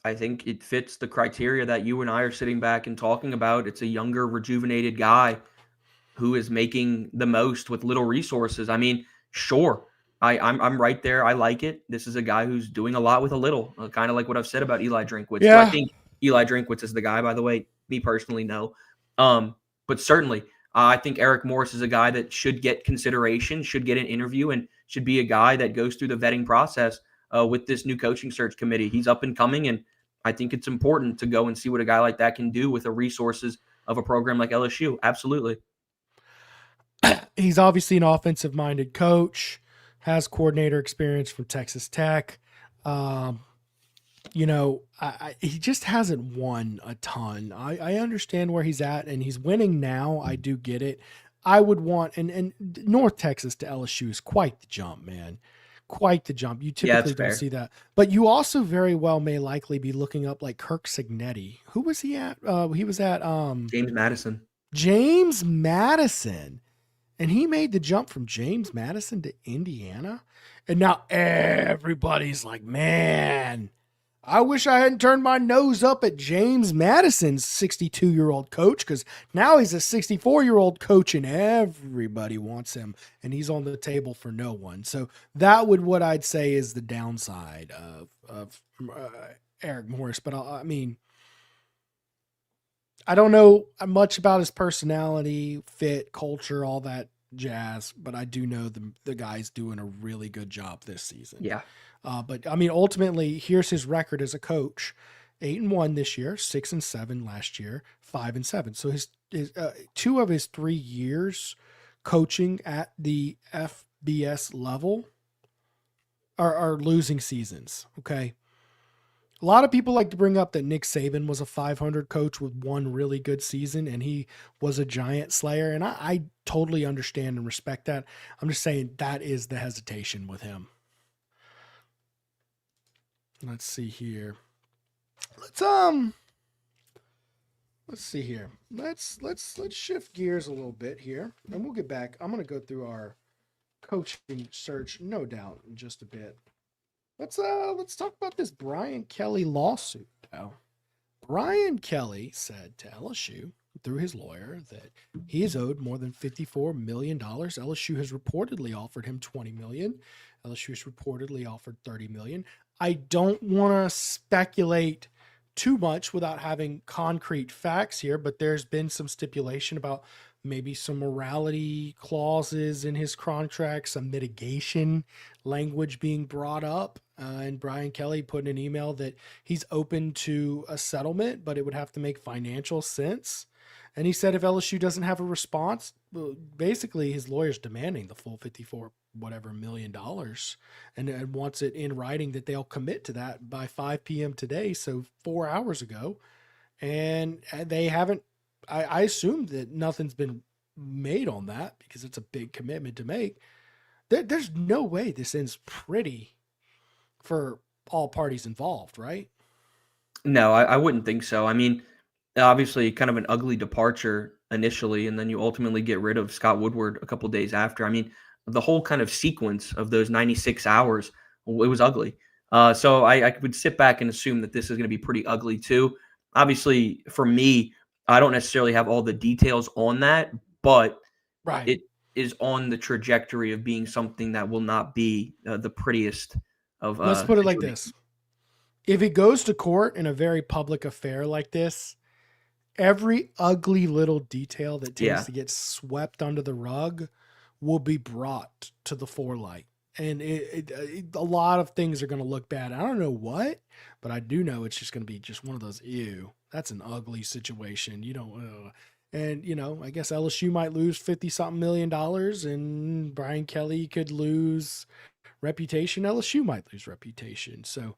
I think it fits the criteria that you and I are sitting back and talking about. It's a younger, rejuvenated guy who is making the most with little resources. I mean, sure, I'm right there. I like it. This is a guy who's doing a lot with a little, kind of like what I've said about Eli Drinkwitz. Yeah. So I think Eli Drinkwitz is the guy, by the way. Me personally, no. But certainly, I think Eric Morris is a guy that should get consideration, should get an interview, and should be a guy that goes through the vetting process with this new coaching search committee. He's up and coming, and I think it's important to go and see what a guy like that can do with the resources of a program like LSU. Absolutely. He's obviously an offensive-minded coach, has coordinator experience from Texas Tech. He just hasn't won a ton. I understand where he's at, and he's winning now. I do get it. I would want, and North Texas to LSU is quite the jump, man. Quite the jump. You typically don't see that. But you also very well may likely be looking up like Kirk Cignetti. Who was he at? He was at James Madison. James Madison. And he made the jump from James Madison to Indiana. And now everybody's like, man, I wish I hadn't turned my nose up at James Madison's 62-year-old coach, because now he's a 64-year-old coach and everybody wants him, and he's on the table for no one. So that would what I'd say is the downside of Eric Morris. But I mean, I don't know much about his personality, fit, culture, all that jazz, but I do know the guy's doing a really good job this season. Yeah. But I mean, ultimately, here's his record as a coach: 8-1 this year, 6-7 last year, 5-7. So his 2 of his 3 years coaching at the FBS level are losing seasons. Okay. A lot of people like to bring up that Nick Saban was a 500 coach with 1 really good season, and he was a giant slayer. And I totally understand and respect that. I'm just saying that is the hesitation with him. Let's see here. Let's see here. Let's shift gears a little bit here, and we'll get back. I'm going to go through our coaching search, no doubt, in just a bit. Let's talk about this Brian Kelly lawsuit now. Brian Kelly said to LSU through his lawyer that he is owed more than $54 million. LSU has reportedly offered him $20 million. LSU has reportedly offered $30 million. I don't want to speculate too much without having concrete facts here, but there's been some stipulation about maybe some morality clauses in his contract, some mitigation language being brought up. And Brian Kelly put in an email that he's open to a settlement, but it would have to make financial sense. And he said if LSU doesn't have a response, basically his lawyer's demanding the full 54 whatever $1 million and wants it in writing that they'll commit to that by 5 p.m. today. So 4 hours ago. And they haven't, I assume that nothing's been made on that because it's a big commitment to make. There's no way this ends pretty for all parties involved, right? No, I wouldn't think so. I mean, obviously kind of an ugly departure initially, and then you ultimately get rid of Scott Woodward a couple days after. I mean, the whole kind of sequence of those 96 hours, it was ugly. So I would sit back and assume that this is going to be pretty ugly too. Obviously, for me, I don't necessarily have all the details on that, but Right. it is on the trajectory of being something that will not be the prettiest of. Let's put it like this. If it goes to court in a very public affair like this, every ugly little detail that tends to get swept under the rug will be brought to the forelight. And a lot of things are going to look bad. I don't know what, but I do know it's just going to be just one of those, ew, that's an ugly situation. You don't, and you know, I guess LSU might lose 50 something $1 million and Brian Kelly could lose reputation. LSU might lose reputation. So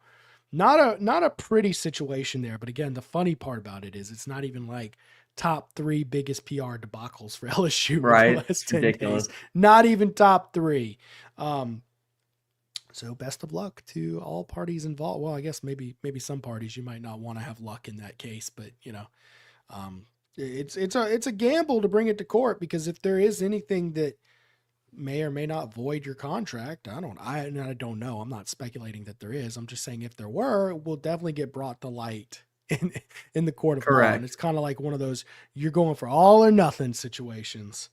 not a pretty situation there. But again, the funny part about it is it's not even like top 3 biggest PR debacles for LSU in the last 10 days. Not even top 3. So best of luck to all parties involved. Well, I guess maybe some parties you might not want to have luck in that case, but you know, it's a gamble to bring it to court because if there is anything that may or may not void your contract, I don't know. I'm not speculating that there is. I'm just saying if there were, it will definitely get brought to light in the court of law. And it's kind of like one of those you're going for all or nothing situations.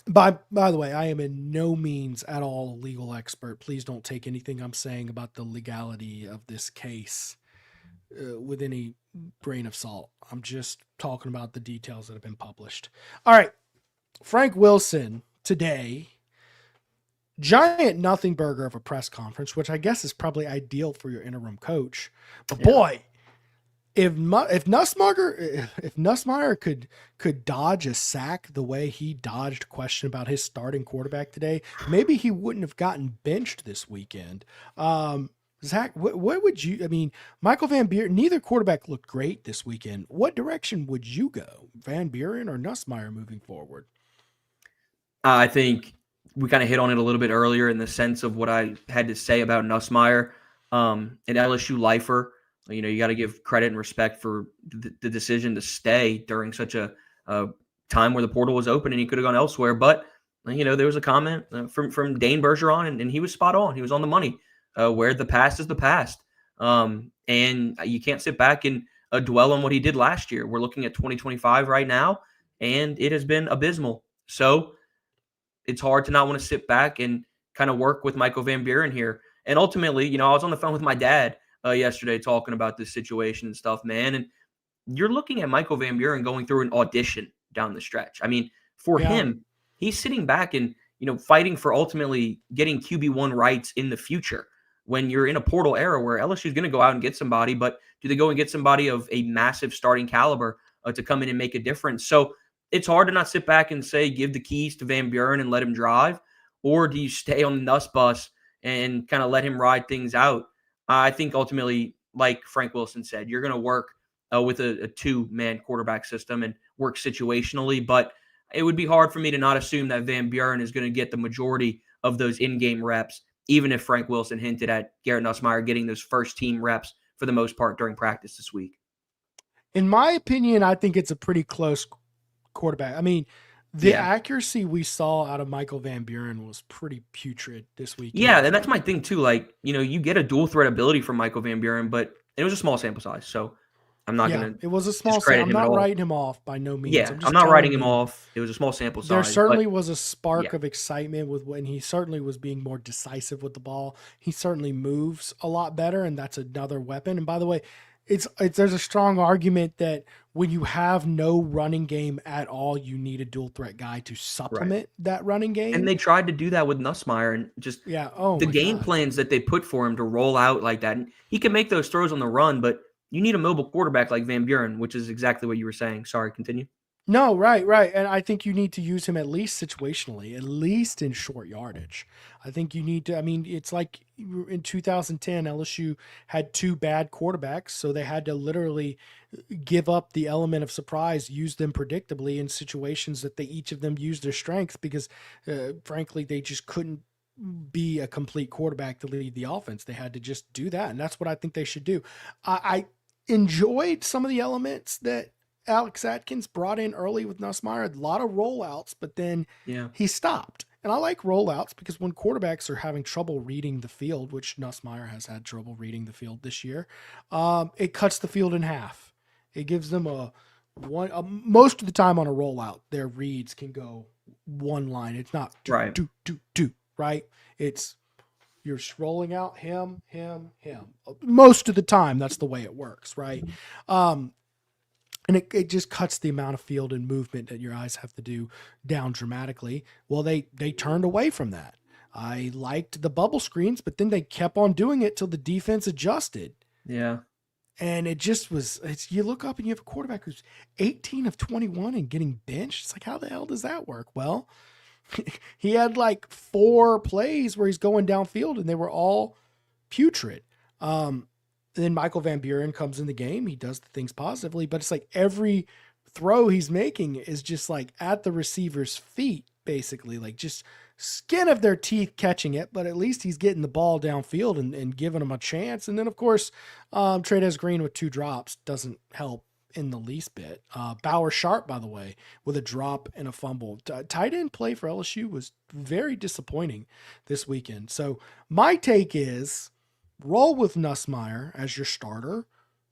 By the way, I am in no means at all a legal expert. Please don't take anything I'm saying about the legality of this case with any grain of salt. I'm just talking about the details that have been published. All right. Frank Wilson today, giant nothing burger of a press conference, which I guess is probably ideal for your interim coach. But boy, if Nussmeier could dodge a sack the way he dodged a question about his starting quarterback today, maybe he wouldn't have gotten benched this weekend. Zack, what would you, I mean, Michael Van Buren, neither quarterback looked great this weekend. What direction would you go, Van Buren or Nussmeier moving forward? I think we kind of hit on it a little bit earlier in the sense of what I had to say about Nussmeier, an LSU lifer. You know, you got to give credit and respect for the decision to stay during such a time where the portal was open and he could have gone elsewhere. But, you know, there was a comment from Dane Bergeron, and he was spot on. He was on the money. Where the past is the past. And you can't sit back and dwell on what he did last year. We're looking at 2025 right now, and it has been abysmal. So it's hard to not want to sit back and kind of work with Michael Van Buren here. And ultimately, you know, I was on the phone with my dad yesterday talking about this situation and stuff, man. And you're looking at Michael Van Buren going through an audition down the stretch. I mean, for him, he's sitting back and, you know, fighting for ultimately getting QB1 rights in the future. When you're in a portal era where LSU is going to go out and get somebody, but do they go and get somebody of a massive starting caliber to come in and make a difference? So it's hard to not sit back and say, give the keys to Van Buren and let him drive, or do you stay on the Nuss bus and kind of let him ride things out? I think ultimately, like Frank Wilson said, you're going to work with a two-man quarterback system and work situationally, but it would be hard for me to not assume that Van Buren is going to get the majority of those in-game reps, even if Frank Wilson hinted at Garrett Nussmeier getting those first team reps for the most part during practice this week. In my opinion, I think it's a pretty close quarterback. I mean, the accuracy we saw out of Michael Van Buren was pretty putrid this week. Yeah, and that's my thing too. Like, you know, you get a dual threat ability from Michael Van Buren, but it was a small sample size. So I'm not Yeah, going it was a small discredit sample. him I'm at not all. writing him off by no means. Yeah, I'm I'm just not writing telling him you, off. It was a small sample there size. certainly But was a spark yeah, of excitement with when he certainly was being more decisive with the ball. He certainly moves a lot better, and that's another weapon. And by the way, it's there's a strong argument that when you have no running game at all, you need a dual threat guy to right. supplement that running game. And they tried to do that with Nussmeier, and just Yeah. Oh the my game God. plans that they put for him to roll out like that. And he can make those throws on the run, but you need a mobile quarterback like Van Buren, which is exactly what you were saying. Sorry, continue. No, right, right. And I think you need to use him at least situationally, at least in short yardage. I think you need to, I mean, it's like in 2010, LSU had two bad quarterbacks, so they had to literally give up the element of surprise, use them predictably in situations that they each of them used their strengths because, frankly, they just couldn't be a complete quarterback to lead the offense. They had to just do that, and that's what I think they should do. I enjoyed some of the elements that Alex Atkins brought in early with Nussmeier, a lot of rollouts, but then Yeah. he stopped. And I like rollouts because when quarterbacks are having trouble reading the field, which Nussmeier has had trouble reading the field this year, it cuts the field in half. It gives them most of the time on a rollout, their reads can go one line. It's not Right. do, right? It's you're rolling out him. Most of the time, that's the way it works, right? And it just cuts the amount of field and movement that your eyes have to do down dramatically. Well, they turned away from that. I liked the bubble screens, but then they kept on doing it till the defense adjusted. Yeah. And it just was, you look up and you have a quarterback who's 18 of 21 and getting benched. It's like, how the hell does that work? Well, he had like 4 plays where he's going downfield and they were all putrid. Then Michael Van Buren comes in the game. He does the things positively, but it's like every throw he's making is just like at the receiver's feet, basically, like just skin of their teeth catching it. But at least he's getting the ball downfield and giving them a chance. And then, of course, Trades Green with 2 drops doesn't help in the least bit. Bauer Sharp, by the way, with a drop and a fumble. Tight end play for LSU was very disappointing this weekend. So my take is, roll with Nussmeier as your starter.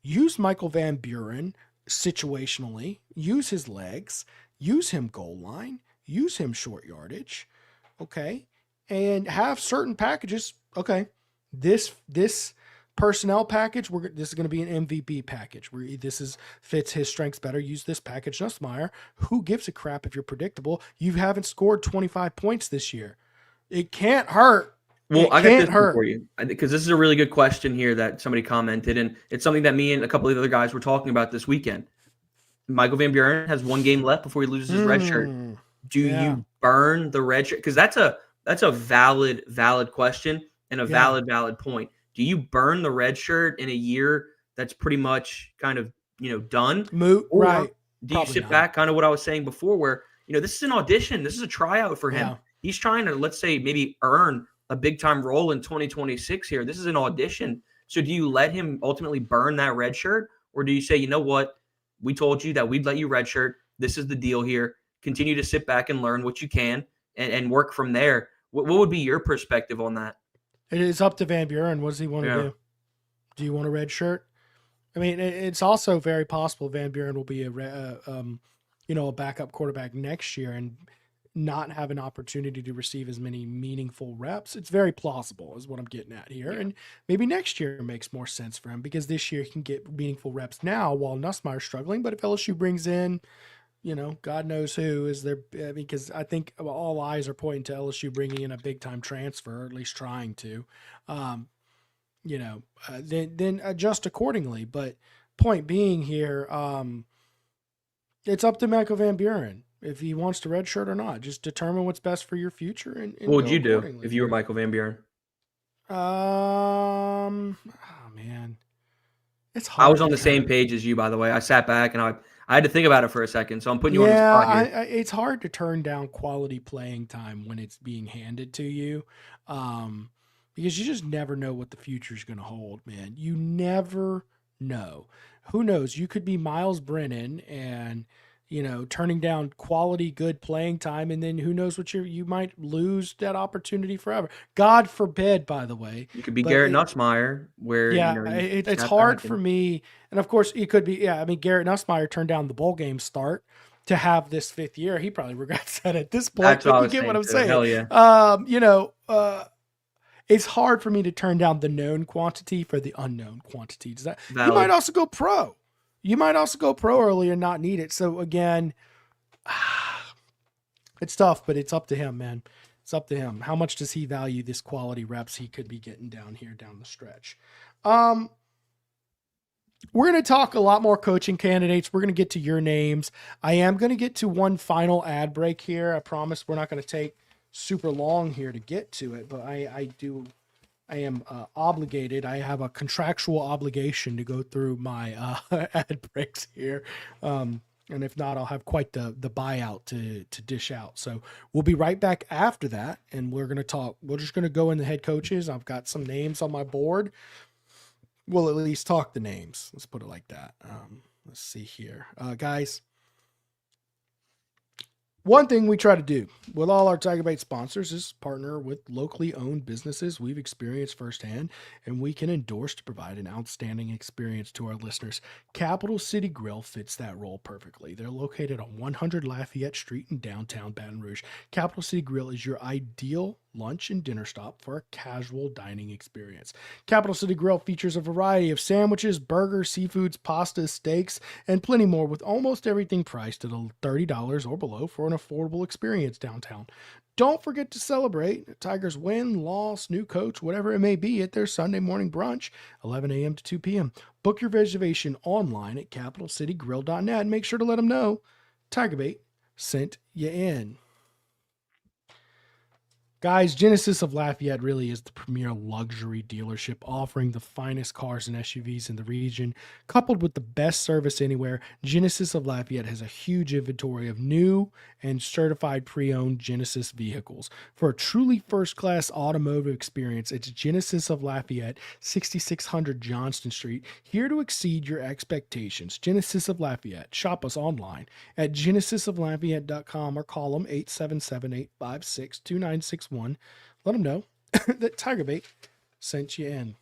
Use Michael Van Buren situationally. Use his legs. Use him goal line. Use him short yardage. Okay. And have certain packages. Okay. This personnel package, this is going to be an MVP package. Fits his strengths better. Use this package, Nussmeier. Who gives a crap if you're predictable? You haven't scored 25 points this year. It can't hurt. Well, I got this one for you because this is a really good question here that somebody commented, and it's something that me and a couple of the other guys were talking about this weekend. Michael Van Buren has 1 game left before he loses his red shirt. Do you burn the red shirt? Because that's a valid question and a valid point. Do you burn the red shirt in a year that's pretty much kind of done? Moot, or right? Do you sit back, kind of what I was saying before, where this is an audition, this is a tryout for him. Yeah. He's trying to, let's say, maybe earn a big time role in 2026 here. This is an audition. So do you let him ultimately burn that red shirt, or do you say, you know what, we told you that we'd let you red shirt. This is the deal here. Continue to sit back and learn what you can and work from there. What would be your perspective on that? It is up to Van Buren. What does he want to do? Do you want a red shirt? I mean, it's also very possible Van Buren will be a backup quarterback next year and not have an opportunity to receive as many meaningful reps. It's very plausible is what I'm getting at here. Yeah. And maybe next year makes more sense for him because this year he can get meaningful reps now while Nussmeier's struggling. But if LSU brings in, God knows who is there, because I think all eyes are pointing to LSU bringing in a big time transfer, or at least trying to, then adjust accordingly. But point being here, it's up to Michael Van Buren if he wants to redshirt or not. Just determine what's best for your future. And what would you do if you were Michael Van Buren? Oh man, it's hard. I was on the same page as you, by the way. I sat back and I had to think about it for a second. So I'm putting you on the spot here. It's hard to turn down quality playing time when it's being handed to you, because you just never know what the future is going to hold, man. You never know. Who knows? You could be Miles Brennan and turning down quality, good playing time, and then who knows what you might lose that opportunity forever. God forbid, by the way. You could be But Garrett Nussmeier, where it's hard for me, and of course it could be. Yeah, I mean Garrett Nussmeier turned down the bowl game start to have this 5th year. He probably regrets that at this point. That's But what I you was get what I'm saying, saying. hell yeah. It's hard for me to turn down the known quantity for the unknown quantity. You Valid. might also go pro. You might also go pro early and not need it. So again, it's tough, but it's up to him, man. It's up to him. How much does he value this quality reps he could be getting down the stretch? We're going to talk a lot more coaching candidates. We're going to get to your names. I am going to get to one final ad break here. I promise we're not going to take super long here to get to it, but I am obligated. I have a contractual obligation to go through my ad breaks here. And if not, I'll have quite the buyout to dish out. So we'll be right back after that. And we're going to talk. We're just going to go in the head coaches. I've got some names on my board. We'll at least talk the names. Let's put it like that. Let's see here. Guys, one thing we try to do with all our TigerBait sponsors is partner with locally owned businesses we've experienced firsthand and we can endorse to provide an outstanding experience to our listeners. Capital City Grill fits that role perfectly. They're located on 100 Lafayette Street in downtown Baton Rouge. Capital City Grill is your ideal lunch and dinner stop for a casual dining experience. Capital City Grill features a variety of sandwiches, burgers, seafoods, pastas, steaks, and plenty more, with almost everything priced at $30 or below for an affordable experience downtown. Don't forget to celebrate Tigers' win, loss, new coach, whatever it may be, at their Sunday morning brunch, 11 a.m. to 2 p.m. Book your reservation online at capitalcitygrill.net and make sure to let them know TigerBait sent you in. Guys, Genesis of Lafayette really is the premier luxury dealership offering the finest cars and SUVs in the region. Coupled with the best service anywhere, Genesis of Lafayette has a huge inventory of new and certified pre-owned Genesis vehicles. For a truly first-class automotive experience, it's Genesis of Lafayette, 6600 Johnston Street, here to exceed your expectations. Genesis of Lafayette. Shop us online at genesisoflafayette.com or call them 877-856-2961. Let them know that TigerBait sent you in.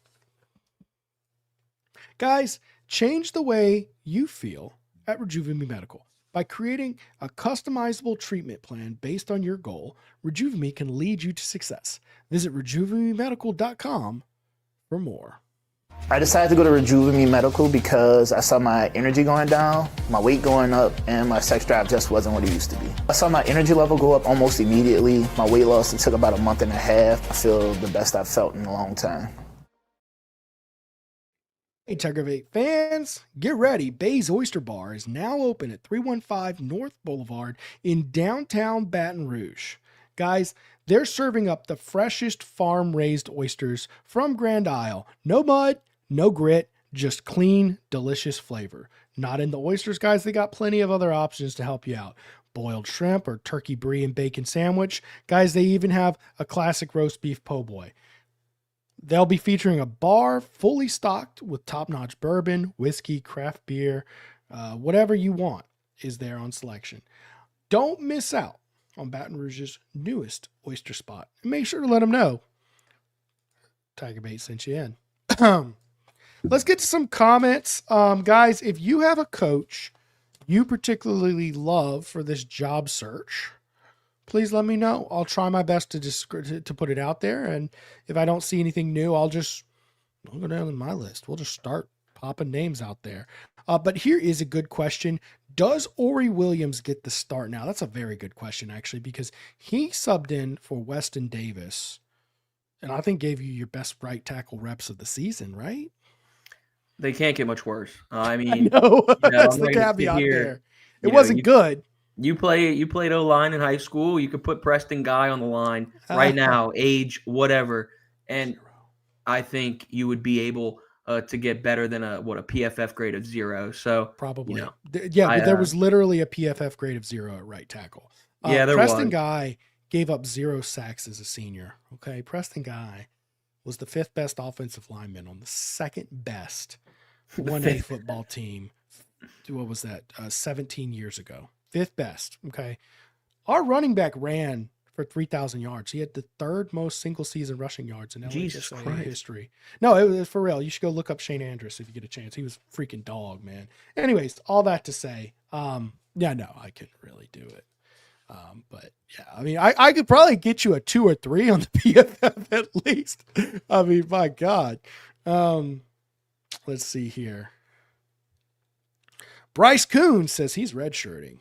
Guys, change the way you feel at Rejuveme Medical. By creating a customizable treatment plan based on your goal, Rejuveme can lead you to success. Visit rejuvememedical.com for more. I decided to go to Rejuveme Medical because I saw my energy going down, my weight going up, and my sex drive just wasn't what it used to be. I saw my energy level go up almost immediately. My weight loss, it took about a month and a half. I feel the best I've felt in a long time. Hey, TigerBait fans, get ready. Bay's Oyster Bar is now open at 315 North Boulevard in downtown Baton Rouge. Guys, they're serving up the freshest farm-raised oysters from Grand Isle. No mud, no grit, just clean, delicious flavor. Not in the oysters, guys. They got plenty of other options to help you out. Boiled shrimp or turkey brie and bacon sandwich. Guys, they even have a classic roast beef po' boy. They'll be featuring a bar fully stocked with top-notch bourbon, whiskey, craft beer, whatever you want is there on selection. Don't miss out on Baton Rouge's newest oyster spot. And make sure to let them know TigerBait sent you in. Let's get to some comments. Guys, if you have a coach you particularly love for this job search, please let me know. I'll try my best to put it out there. And if I don't see anything new, I'll go down in my list. We'll just start popping names out there. But here is a good question. Does Ori Williams get the start now? That's a very good question, actually, because he subbed in for Weston Davis and I think gave you your best right tackle reps of the season, right? They can't get much worse. I mean, I know. That's the caveat there. It wasn't good. You played O-line in high school. You could put Preston Guy on the line right now, age, whatever. And I think you would be able to get better than a PFF grade of 0. So probably, but there was literally a PFF grade of 0 at right tackle. There Preston was. Guy gave up 0 sacks as a senior. Okay, Preston Guy was the 5th best offensive lineman on the 2nd best 1A football team. What was that? 17 years ago. fifth best. Okay. Our running back ran for 3,000 yards. He had the third most single season rushing yards in Jesus LHSA Christ. history. No, it was for real. You should go look up Shane Andrews if you get a chance. He was a freaking dog, man. Anyways, all that to say, yeah, no, I couldn't really do it. But yeah, I mean, I could probably get you a 2 or 3 on the PFF at least. I mean, my God. Let's see here. Bryce Coon says he's redshirting.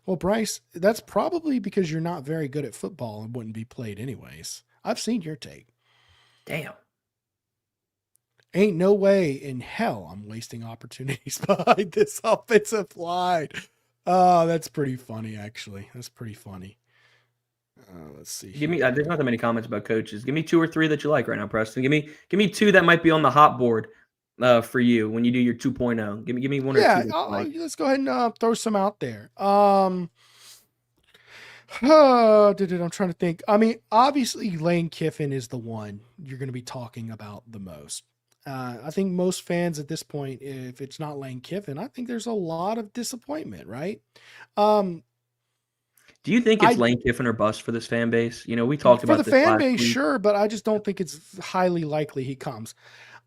Well, Bryce, that's probably because you're not very good at football and wouldn't be played anyways. I've seen your tape. Damn. Ain't no way in hell I'm wasting opportunities behind this offensive line. Oh, that's pretty funny, actually. That's pretty funny. Let's see. Give me. There's not that many comments about coaches. Give me 2 or 3 that you like right now, Preston. Give me 2 that might be on the hot board for you when you do your 2.0. Give me 1 or 2. Yeah, Like. let's go ahead and throw some out there. I'm trying to think. I mean, obviously Lane Kiffin is the one you're going to be talking about the most. I think most fans at this point, if it's not Lane Kiffin, I think there's a lot of disappointment, right? Do you think it's Lane Kiffin or bust for this fan base? You know, we talked about for the this fan last base, week. sure, but I just don't think it's highly likely he comes.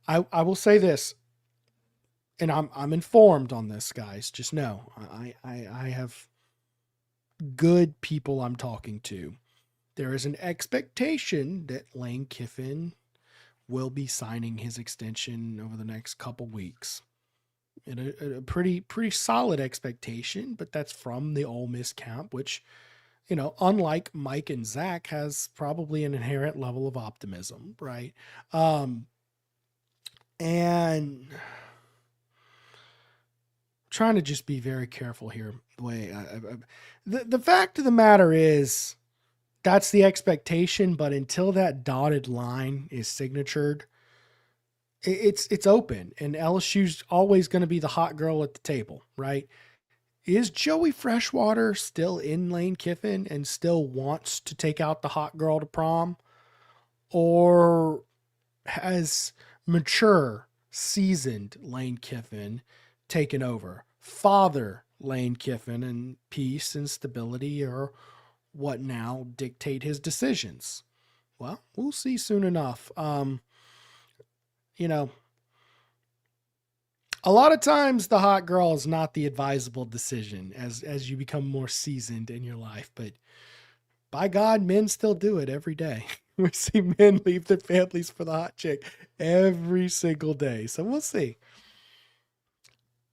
I will say this, and I'm informed on this, guys. Just know I have good people I'm talking to. There is an expectation that Lane Kiffin will be signing his extension over the next couple weeks. And a pretty solid expectation, but that's from the Ole Miss camp, which, you know, unlike Mike and Zack, has probably an inherent level of optimism, right? And trying to just be very careful here. The way the fact of the matter is, that's the expectation, but until that dotted line is signatured, it's open, and LSU's always going to be the hot girl at the table, right? Is Joey Freshwater still in Lane Kiffin and still wants to take out the hot girl to prom? Or has mature, seasoned Lane Kiffin taken over? Father Lane Kiffin and peace and stability or what now dictate his decisions? Well, we'll see soon enough. You know, a lot of times the hot girl is not the advisable decision as you become more seasoned in your life, but by God, men still do it every day. We see men leave their families for the hot chick every single day. So we'll see.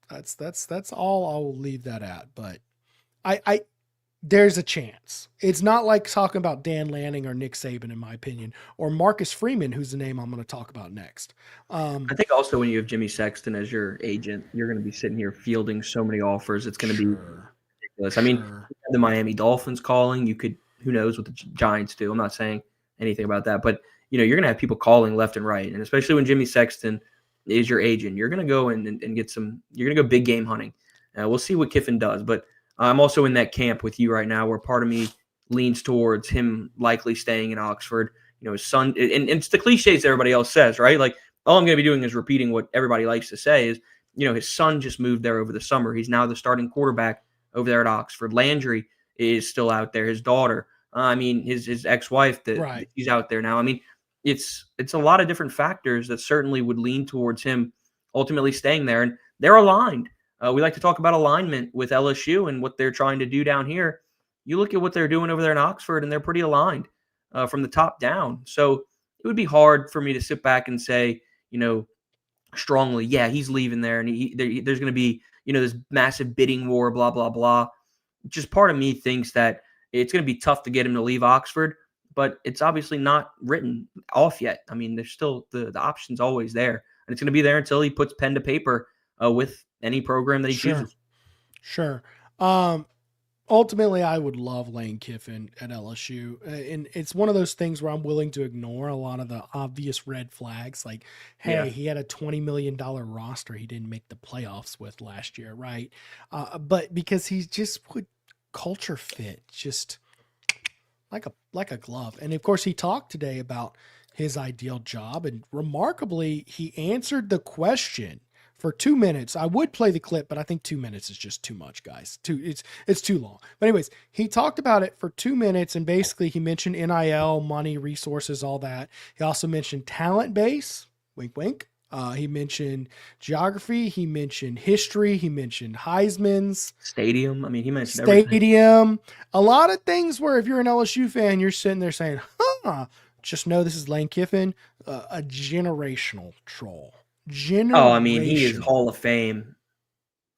That's all I'll leave that at. But there's a chance. It's not like talking about Dan Lanning or Nick Saban, in my opinion, or Marcus Freeman, who's the name I'm going to talk about next. I think also when you have Jimmy Sexton as your agent, you're going to be sitting here fielding so many offers. It's going to be ridiculous. I mean, the Miami Dolphins calling. You could, who knows what the Giants do. I'm not saying anything about that, but you know, you're going to have people calling left and right, and especially when Jimmy Sexton is your agent, you're going to go and get some. You're going to go big game hunting. We'll see what Kiffin does, but I'm also in that camp with you right now where part of me leans towards him likely staying in Oxford. You know, his son, and it's the cliches everybody else says, right? Like, all I'm going to be doing is repeating what everybody likes to say is, you know, his son just moved there over the summer. He's now the starting quarterback over there at Oxford. Landry is still out there. His daughter, I mean, his ex-wife, she's out there now. I mean, it's a lot of different factors that certainly would lean towards him ultimately staying there. And they're aligned. We like to talk about alignment with LSU and what they're trying to do down here. You look at what they're doing over there in Oxford, and they're pretty aligned from the top down. So it would be hard for me to sit back and say, you know, strongly, yeah, he's leaving there, and there's going to be, you know, this massive bidding war, blah, blah, blah. Just part of me thinks that it's going to be tough to get him to leave Oxford, but it's obviously not written off yet. I mean, there's still the option's always there, and it's going to be there until he puts pen to paper with any program that he chooses. Sure. Ultimately, I would love Lane Kiffin at LSU. And it's one of those things where I'm willing to ignore a lot of the obvious red flags. Like, hey, he had a $20 million roster he didn't make the playoffs with last year, right? But because he just would culture fit just like a glove. And, of course, he talked today about his ideal job. And remarkably, he answered the question for 2 minutes. I would play the clip, but I think 2 minutes is just too much, guys. It's too long. But anyways, he talked about it for 2 minutes, and basically he mentioned NIL, money, resources, all that. He also mentioned talent base, wink, wink. He mentioned geography. He mentioned history. He mentioned Heisman's. Stadium. I mean, he mentioned everything. Stadium. A lot of things where if you're an LSU fan, you're sitting there saying, just know this is Lane Kiffin, a generational troll. Oh, I mean, he is Hall of Fame.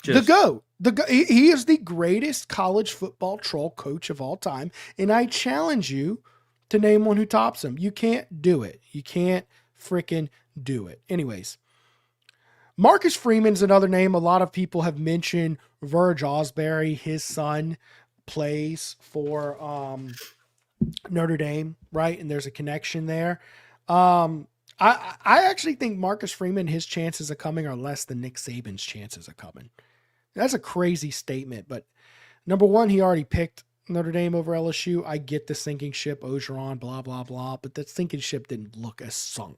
The GOAT. He is the greatest college football troll coach of all time. And I challenge you to name one who tops him. You can't do it. You can't freaking do it. Anyways, Marcus Freeman's another name. A lot of people have mentioned Verge Osbury. His son plays for Notre Dame, right? And there's a connection there. I actually think Marcus Freeman, his chances of coming are less than Nick Saban's chances of coming. That's a crazy statement, but number one, he already picked Notre Dame over LSU. I get the sinking ship, Ogeron, blah, blah, blah, but that sinking ship didn't look as sunk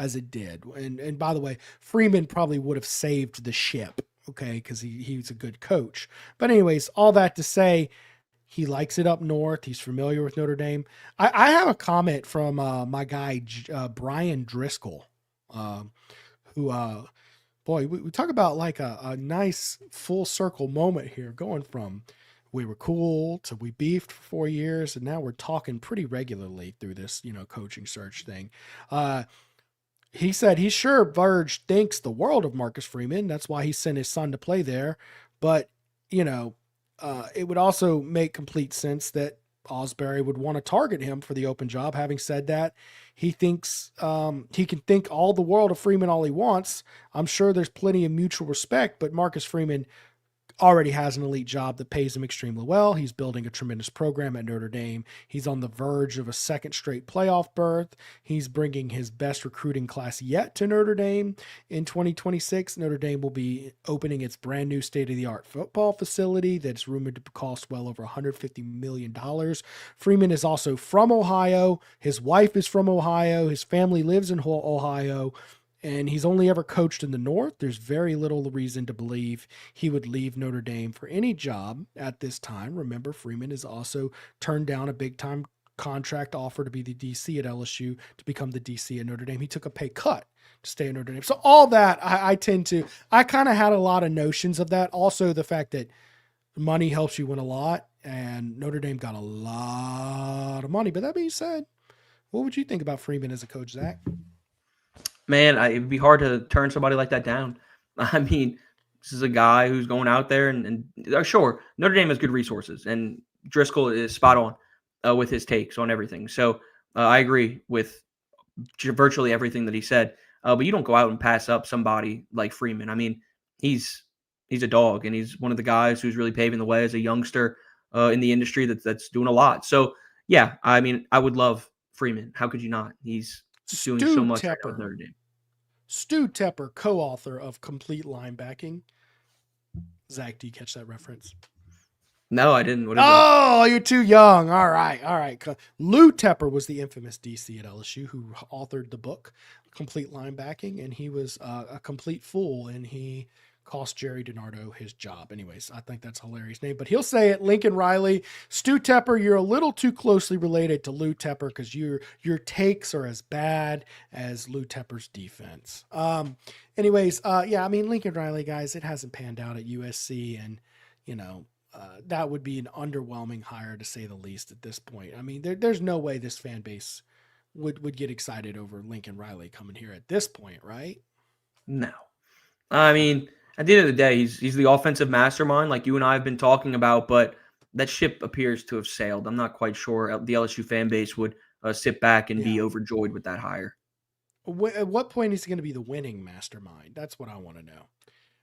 as it did. And by the way, Freeman probably would have saved the ship, okay, because he's a good coach. But anyways, all that to say, he likes it up north. He's familiar with Notre Dame. I have a comment from my guy, Brian Driscoll, who, boy, we talk about like a nice full circle moment here, going from we were cool to we beefed for 4 years, and now we're talking pretty regularly through this, coaching search thing. He said he's sure Verge thinks the world of Marcus Freeman. That's why he sent his son to play there. But, it would also make complete sense that Osbury would want to target him for the open job. Having said that, he thinks he can think all the world of Freeman all he wants. I'm sure there's plenty of mutual respect, but Marcus Freeman already has an elite job that pays him extremely well. He's building a tremendous program at Notre Dame. He's on the verge of a second straight playoff berth. He's bringing his best recruiting class yet to Notre Dame. In 2026, Notre Dame will be opening its brand new state-of-the-art football facility that's rumored to cost well over $150 million. Freeman is also from Ohio. His wife is from Ohio. His family lives in Ohio. And he's only ever coached in the North. There's very little reason to believe he would leave Notre Dame for any job at this time. Remember, Freeman has also turned down a big-time contract offer to be the DC at LSU, to become the DC at Notre Dame. He took a pay cut to stay at Notre Dame. So all that, I kind of had a lot of notions of that. Also, the fact that money helps you win a lot, and Notre Dame got a lot of money. But that being said, what would you think about Freeman as a coach, Zach? Man, it'd be hard to turn somebody like that down. I mean, this is a guy who's going out there and sure, Notre Dame has good resources, and Driscoll is spot on with his takes on everything. So I agree with virtually everything that he said. But you don't go out and pass up somebody like Freeman. I mean, he's a dog, and he's one of the guys who's really paving the way as a youngster in the industry that's doing a lot. So yeah, I mean, I would love Freeman. How could you not? He's doing so much right now with Notre Dame. Stu Tepper, co-author of Complete Linebacking. Zach, do you catch that reference? No, I didn't. What is that? You're too young. All right. Lou Tepper was the infamous DC at LSU who authored the book Complete Linebacking, and he was a complete fool, and he cost Jerry DiNardo his job. Anyways, I think that's a hilarious name, but he'll say it. Lincoln Riley, Stu Tepper, you're a little too closely related to Lou Tepper because your takes are as bad as Lou Tepper's defense. Anyways, I mean, Lincoln Riley, guys, it hasn't panned out at USC, and that would be an underwhelming hire to say the least at this point. I mean, there's no way this fan base would get excited over Lincoln Riley coming here at this point, right? No. I mean, at the end of the day, he's the offensive mastermind like you and I have been talking about, but that ship appears to have sailed. I'm not quite sure the LSU fan base would sit back and be overjoyed with that hire. At what point is he going to be the winning mastermind? That's what I want to know.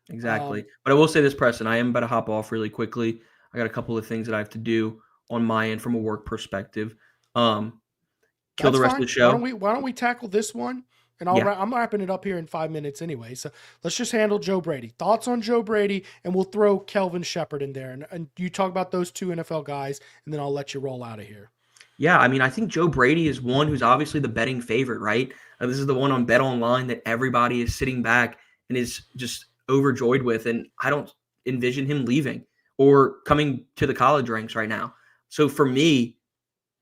Exactly. But I will say this, Preston, I am about to hop off really quickly. I got a couple of things that I have to do on my end from a work perspective. Kill the rest of the show. Why don't we tackle this one? And I'm wrapping it up here in 5 minutes anyway. So let's just handle Joe Brady. Thoughts on Joe Brady, and we'll throw Kelvin Shepard in there. And you talk about those two NFL guys, and then I'll let you roll out of here. Yeah, I mean, I think Joe Brady is one who's obviously the betting favorite, right? This is the one on Bet Online that everybody is sitting back and is just overjoyed with, and I don't envision him leaving or coming to the college ranks right now. So for me,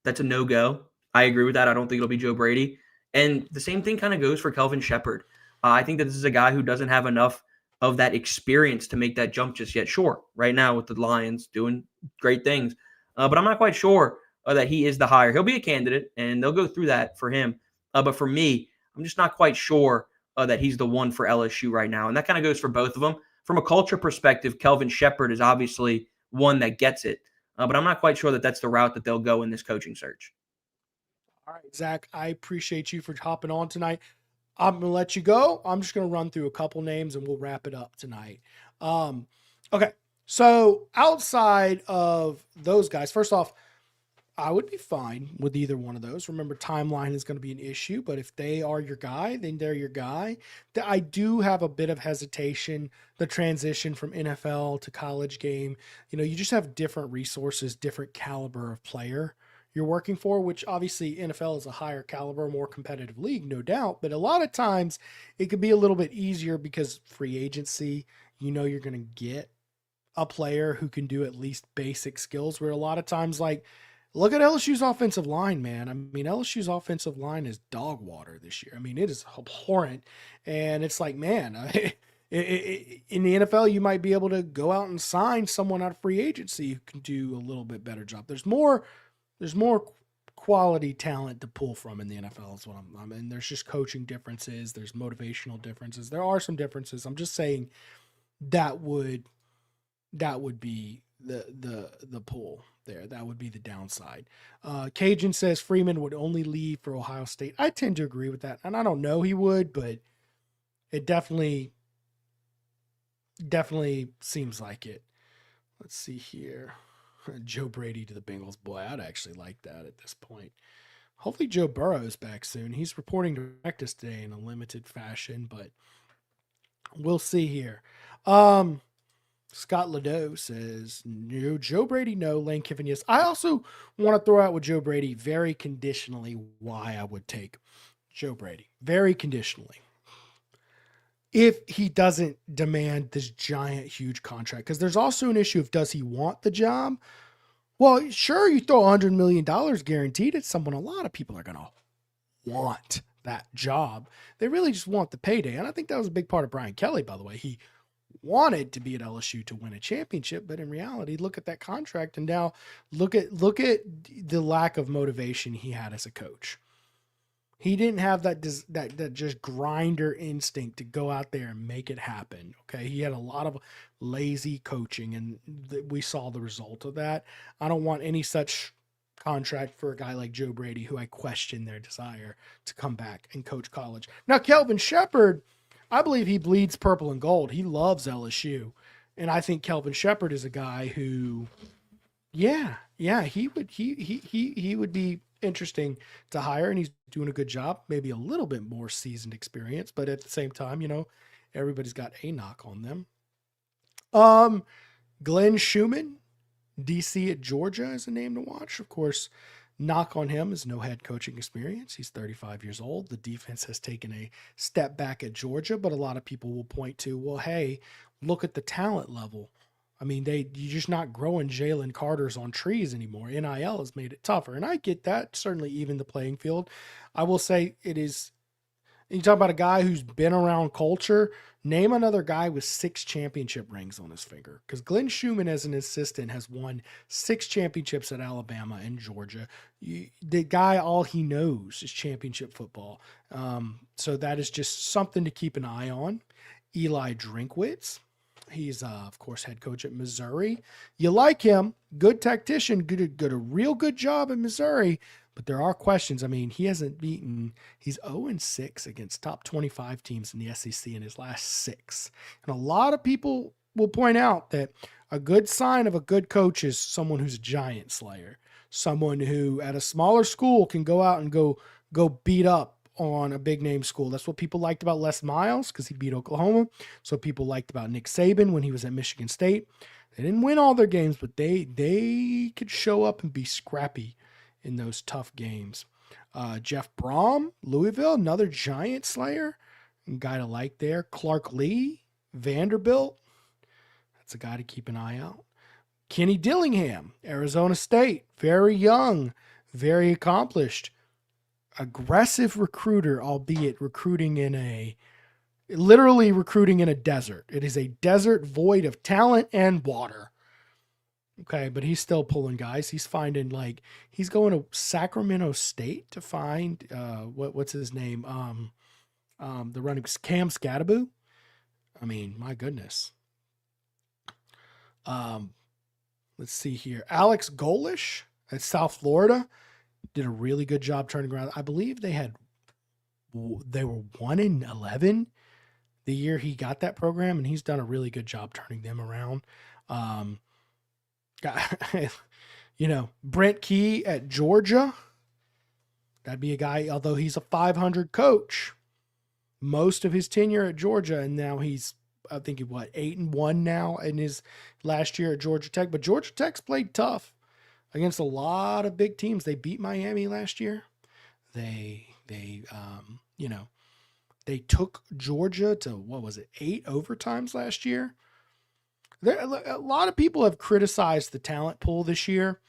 that's a no-go. I agree with that. I don't think it'll be Joe Brady. And the same thing kind of goes for Kelvin Shepherd. I think that this is a guy who doesn't have enough of that experience to make that jump just yet. Sure, right now with the Lions doing great things, but I'm not quite sure that he is the hire. He'll be a candidate, and they'll go through that for him. But for me, I'm just not quite sure that he's the one for LSU right now. And that kind of goes for both of them. From a culture perspective, Kelvin Shepherd is obviously one that gets it. But I'm not quite sure that that's the route that they'll go in this coaching search. All right, Zach, I appreciate you for hopping on tonight. I'm going to let you go. I'm just going to run through a couple names and we'll wrap it up tonight. Okay, so outside of those guys, first off, I would be fine with either one of those. Remember, timeline is going to be an issue, but if they are your guy, then they're your guy. I do have a bit of hesitation, the transition from NFL to college game. You just have different resources, different caliber of player you're working for, which obviously NFL is a higher caliber, more competitive league, no doubt. But a lot of times it could be a little bit easier because free agency, you're going to get a player who can do at least basic skills, where a lot of times, like, look at LSU's offensive line, man. I mean, LSU's offensive line is dog water this year. I mean, it is abhorrent. And it's like, man, in the NFL, you might be able to go out and sign someone out of free agency who can do a little bit better job. There's more quality talent to pull from in the NFL is what I mean. There's just coaching differences. There's motivational differences. There are some differences. I'm just saying that would be the pull there. That would be the downside. Cajun says Freeman would only leave for Ohio State. I tend to agree with that. And I don't know he would, but it definitely seems like it. Let's see here. Joe Brady to the Bengals. Boy, I'd actually like that at this point. Hopefully Joe Burrow is back soon. He's reporting to practice today in a limited fashion, but we'll see here. Scott Ladeau says, no, Joe Brady, no. Lane Kiffin, yes. I also want to throw out with Joe Brady very conditionally why I would take Joe Brady. Very conditionally. If he doesn't demand this giant, huge contract. Because there's also an issue of, does he want the job? Well, sure, you throw $100 million guaranteed at someone, a lot of people are going to want that job. They really just want the payday. And I think that was a big part of Brian Kelly, by the way. He wanted to be at LSU to win a championship, but in reality, look at that contract, and now look at the lack of motivation he had as a coach. He didn't have that just grinder instinct to go out there and make it happen. Okay, he had a lot of lazy coaching, and we saw the result of that. I don't want any such contract for a guy like Joe Brady, who I question their desire to come back and coach college. Now, Kelvin Shepherd, I believe he bleeds purple and gold. He loves LSU. And I think Kelvin Shepherd is a guy who, he would be interesting to hire, and he's doing a good job, maybe a little bit more seasoned experience, but at the same time, everybody's got a knock on them. Glenn Schumann, DC at Georgia, is a name to watch. Of course, knock on him is no head coaching experience. He's 35 years old. The defense has taken a step back at Georgia, but a lot of people will point to, well, hey, look at the talent level. I mean, you're just not growing Jalen Carters on trees anymore. NIL has made it tougher. And I get that, certainly even the playing field. I will say it is, you talk about a guy who's been around culture, name another guy with 6 championship rings on his finger. Because Glenn Schumann, as an assistant, has won 6 championships at Alabama and Georgia. The guy, all he knows is championship football. So that is just something to keep an eye on. Eli Drinkwitz. He's, of course, head coach at Missouri. You like him. Good tactician. Good, a real good job in Missouri. But there are questions. I mean, he hasn't beaten. He's 0-6 against top 25 teams in the SEC in his last 6. And a lot of people will point out that a good sign of a good coach is someone who's a giant slayer. Someone who, at a smaller school, can go out and go beat up on a big name school. That's what people liked about Les Miles, because he beat Oklahoma. So people liked about Nick Saban when he was at Michigan State. They didn't win all their games, but they could show up and be scrappy in those tough games. Jeff Brom, Louisville, another giant slayer, guy to like there. Clark Lee, Vanderbilt. That's a guy to keep an eye out. Kenny Dillingham, Arizona State. Very young, very accomplished. Aggressive recruiter, albeit literally recruiting in a desert. It is a desert void of talent and water. Okay, but he's still pulling guys. He's finding he's going to Sacramento State to find what's his name? The running Cam Scadaboo. I mean, my goodness. Let's see here. Alex Golish at South Florida did a really good job turning around. I believe they were 1-11 the year he got that program, and he's done a really good job turning them around. Brent Key at Georgia. That'd be a guy, although he's a 500 coach, most of his tenure at Georgia, and now he's, I think, 8-1 now in his last year at Georgia Tech. But Georgia Tech's played tough against a lot of big teams. They beat Miami last year. They took Georgia to 8 overtimes last year. A lot of people have criticized the talent pool this year.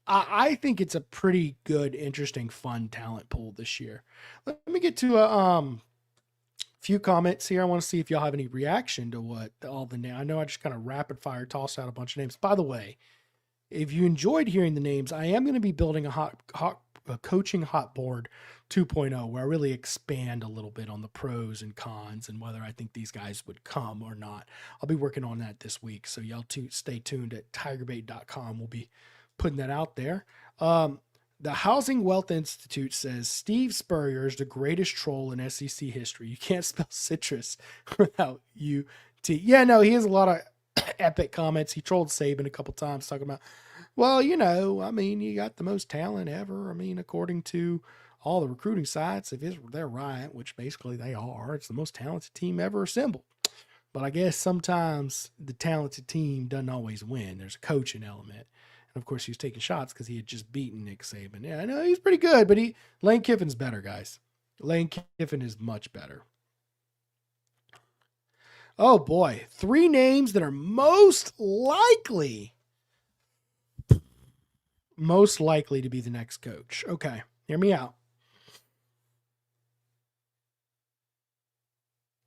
I think it's a pretty good, interesting, fun talent pool this year. Let me get to a few comments here. I want to see if y'all have any reaction to what all the names. I know I just kind of rapid fire tossed out a bunch of names. By the way, if you enjoyed hearing the names, I am going to be building a coaching hot board 2.0 where I really expand a little bit on the pros and cons and whether I think these guys would come or not. I'll be working on that this week, so y'all stay tuned at TigerBait.com. We'll be putting that out there. The Housing Wealth Institute says Steve Spurrier is the greatest troll in SEC history. You can't spell citrus without UT. Yeah, no, he has a lot of epic comments. He trolled Saban a couple times talking about, you got the most talent ever. According to all the recruiting sites, if they're right, which basically they are, it's the most talented team ever assembled. But I guess sometimes the talented team doesn't always win. There's a coaching element. And of course, he was taking shots because he had just beaten Nick Saban. Yeah, I know he's pretty good, but Lane Kiffin's better, guys. Lane Kiffin is much better. Oh boy, 3 names that are most likely to be the next coach. Okay, hear me out.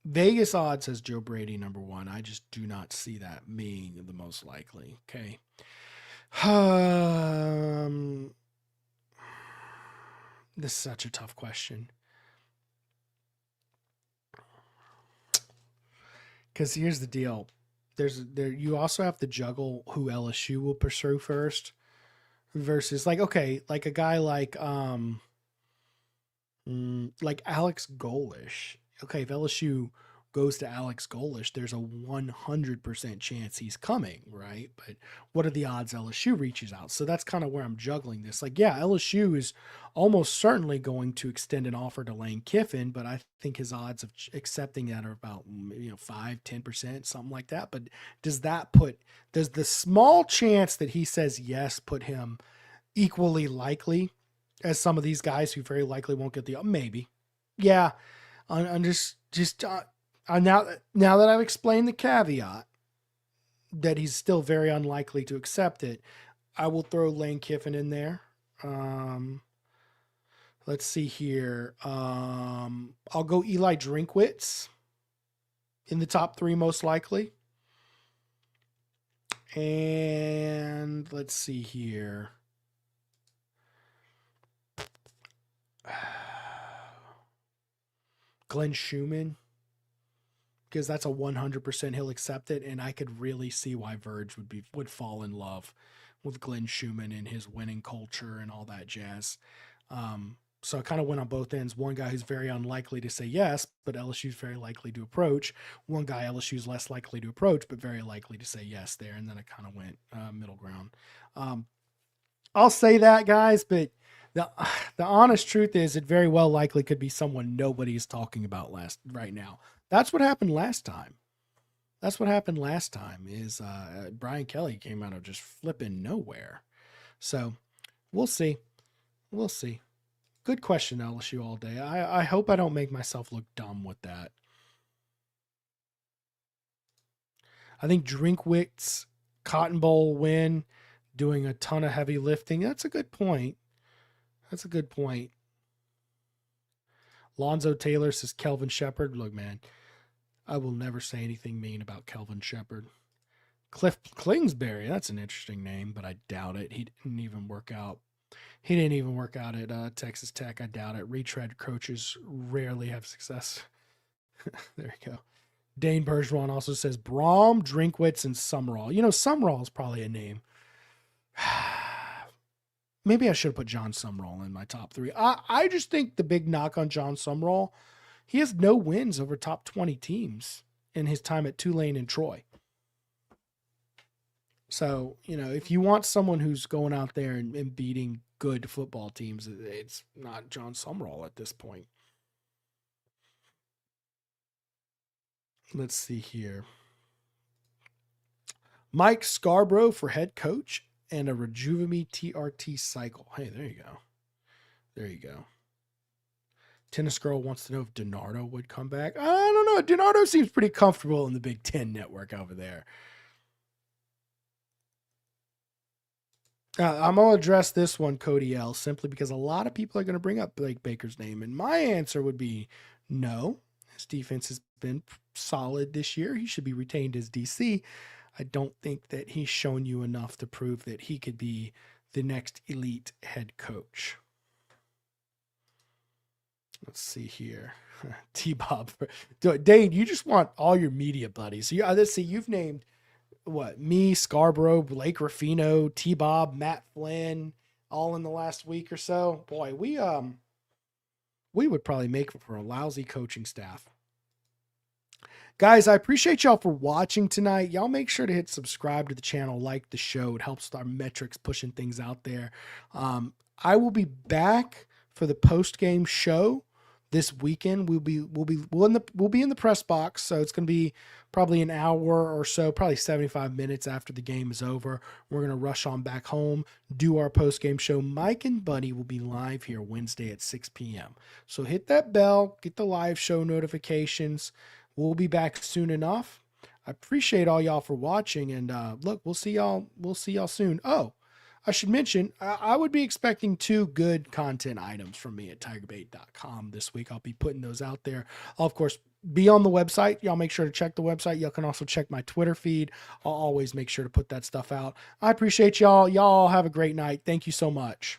Vegas odds has Joe Brady number 1. I just do not see that being the most likely. Okay. This is such a tough question. Because here's the deal. You also have to juggle who LSU will pursue first versus a guy like Alex Golish. Okay, if LSU goes to Alex Golish, there's a 100% chance he's coming, right? But what are the odds LSU reaches out? So that's kind of where I'm juggling this. LSU is almost certainly going to extend an offer to Lane Kiffin, but I think his odds of accepting that are about 5-10%, something like that. But does the small chance that he says yes put him equally likely as some of these guys who very likely won't get the maybe? Yeah, I'm just now that I've explained the caveat that he's still very unlikely to accept it, I will throw Lane Kiffin in there. Let's see here. I'll go Eli Drinkwitz in the top 3 most likely. And let's see here. Glenn Schumann, because that's a 100% he'll accept it, and I could really see why Verge would fall in love with Glenn Schumann and his winning culture and all that jazz. So I kind of went on both ends. One guy who's very unlikely to say yes, but LSU's very likely to approach. One guy LSU's less likely to approach, but very likely to say yes there. And then I kind of went middle ground. I'll say that, guys, but the honest truth is it very well likely could be someone nobody's talking about right now. That's what happened last time. Is Brian Kelly came out of just flipping nowhere. So we'll see. Good question, LSU all day. I hope I don't make myself look dumb with that. I think Drinkwitz Cotton Bowl win, doing a ton of heavy lifting. That's a good point. Lonzo Taylor says Kelvin Shepherd. Look, man, I will never say anything mean about Kelvin Shepherd. Cliff Kingsbury, that's an interesting name, but I doubt it. He didn't even work out at Texas Tech. I doubt it. Retread coaches rarely have success. There you go. Dane Bergeron also says Braum, Drinkwitz, and Summerall. Summerall is probably a name. Maybe I should have put John Summerall in my top 3. I just think the big knock on John Summerall, he has no wins over top 20 teams in his time at Tulane and Troy. So, if you want someone who's going out there and beating good football teams, it's not John Summerall at this point. Let's see here. Mike Scarborough for head coach and a Rejuvame TRT cycle. Hey, there you go. Tennis Girl wants to know if DiNardo would come back. I don't know. DiNardo seems pretty comfortable in the Big Ten network over there. I'm going to address this one, Cody L, simply because a lot of people are going to bring up Blake Baker's name. And my answer would be no. His defense has been solid this year. He should be retained as DC. I don't think that he's shown you enough to prove that he could be the next elite head coach. Let's see here. T-Bob. Dane, you just want all your media buddies. So let's see, you've named me, Scarborough, Blake Ruffino, T-Bob, Matt Flynn, all in the last week or so. Boy, we would probably make for a lousy coaching staff. Guys, I appreciate y'all for watching tonight. Y'all make sure to hit subscribe to the channel, like the show. It helps with our metrics, pushing things out there. I will be back for the post-game show this weekend. We'll be in the press box, so it's going to be probably an hour or so, probably 75 minutes after the game is over. We're going to rush on back home, do our post-game show. Mike and Buddy will be live here Wednesday at 6 p.m. So hit that bell, get the live show notifications. We'll be back soon enough. I appreciate all y'all for watching, and look, we'll see y'all soon. Oh, I should mention, I would be expecting 2 good content items from me at TigerBait.com this week. I'll be putting those out there. I'll, of course, be on the website. Y'all make sure to check the website. Y'all can also check my Twitter feed. I'll always make sure to put that stuff out. I appreciate y'all. Y'all have a great night. Thank you so much.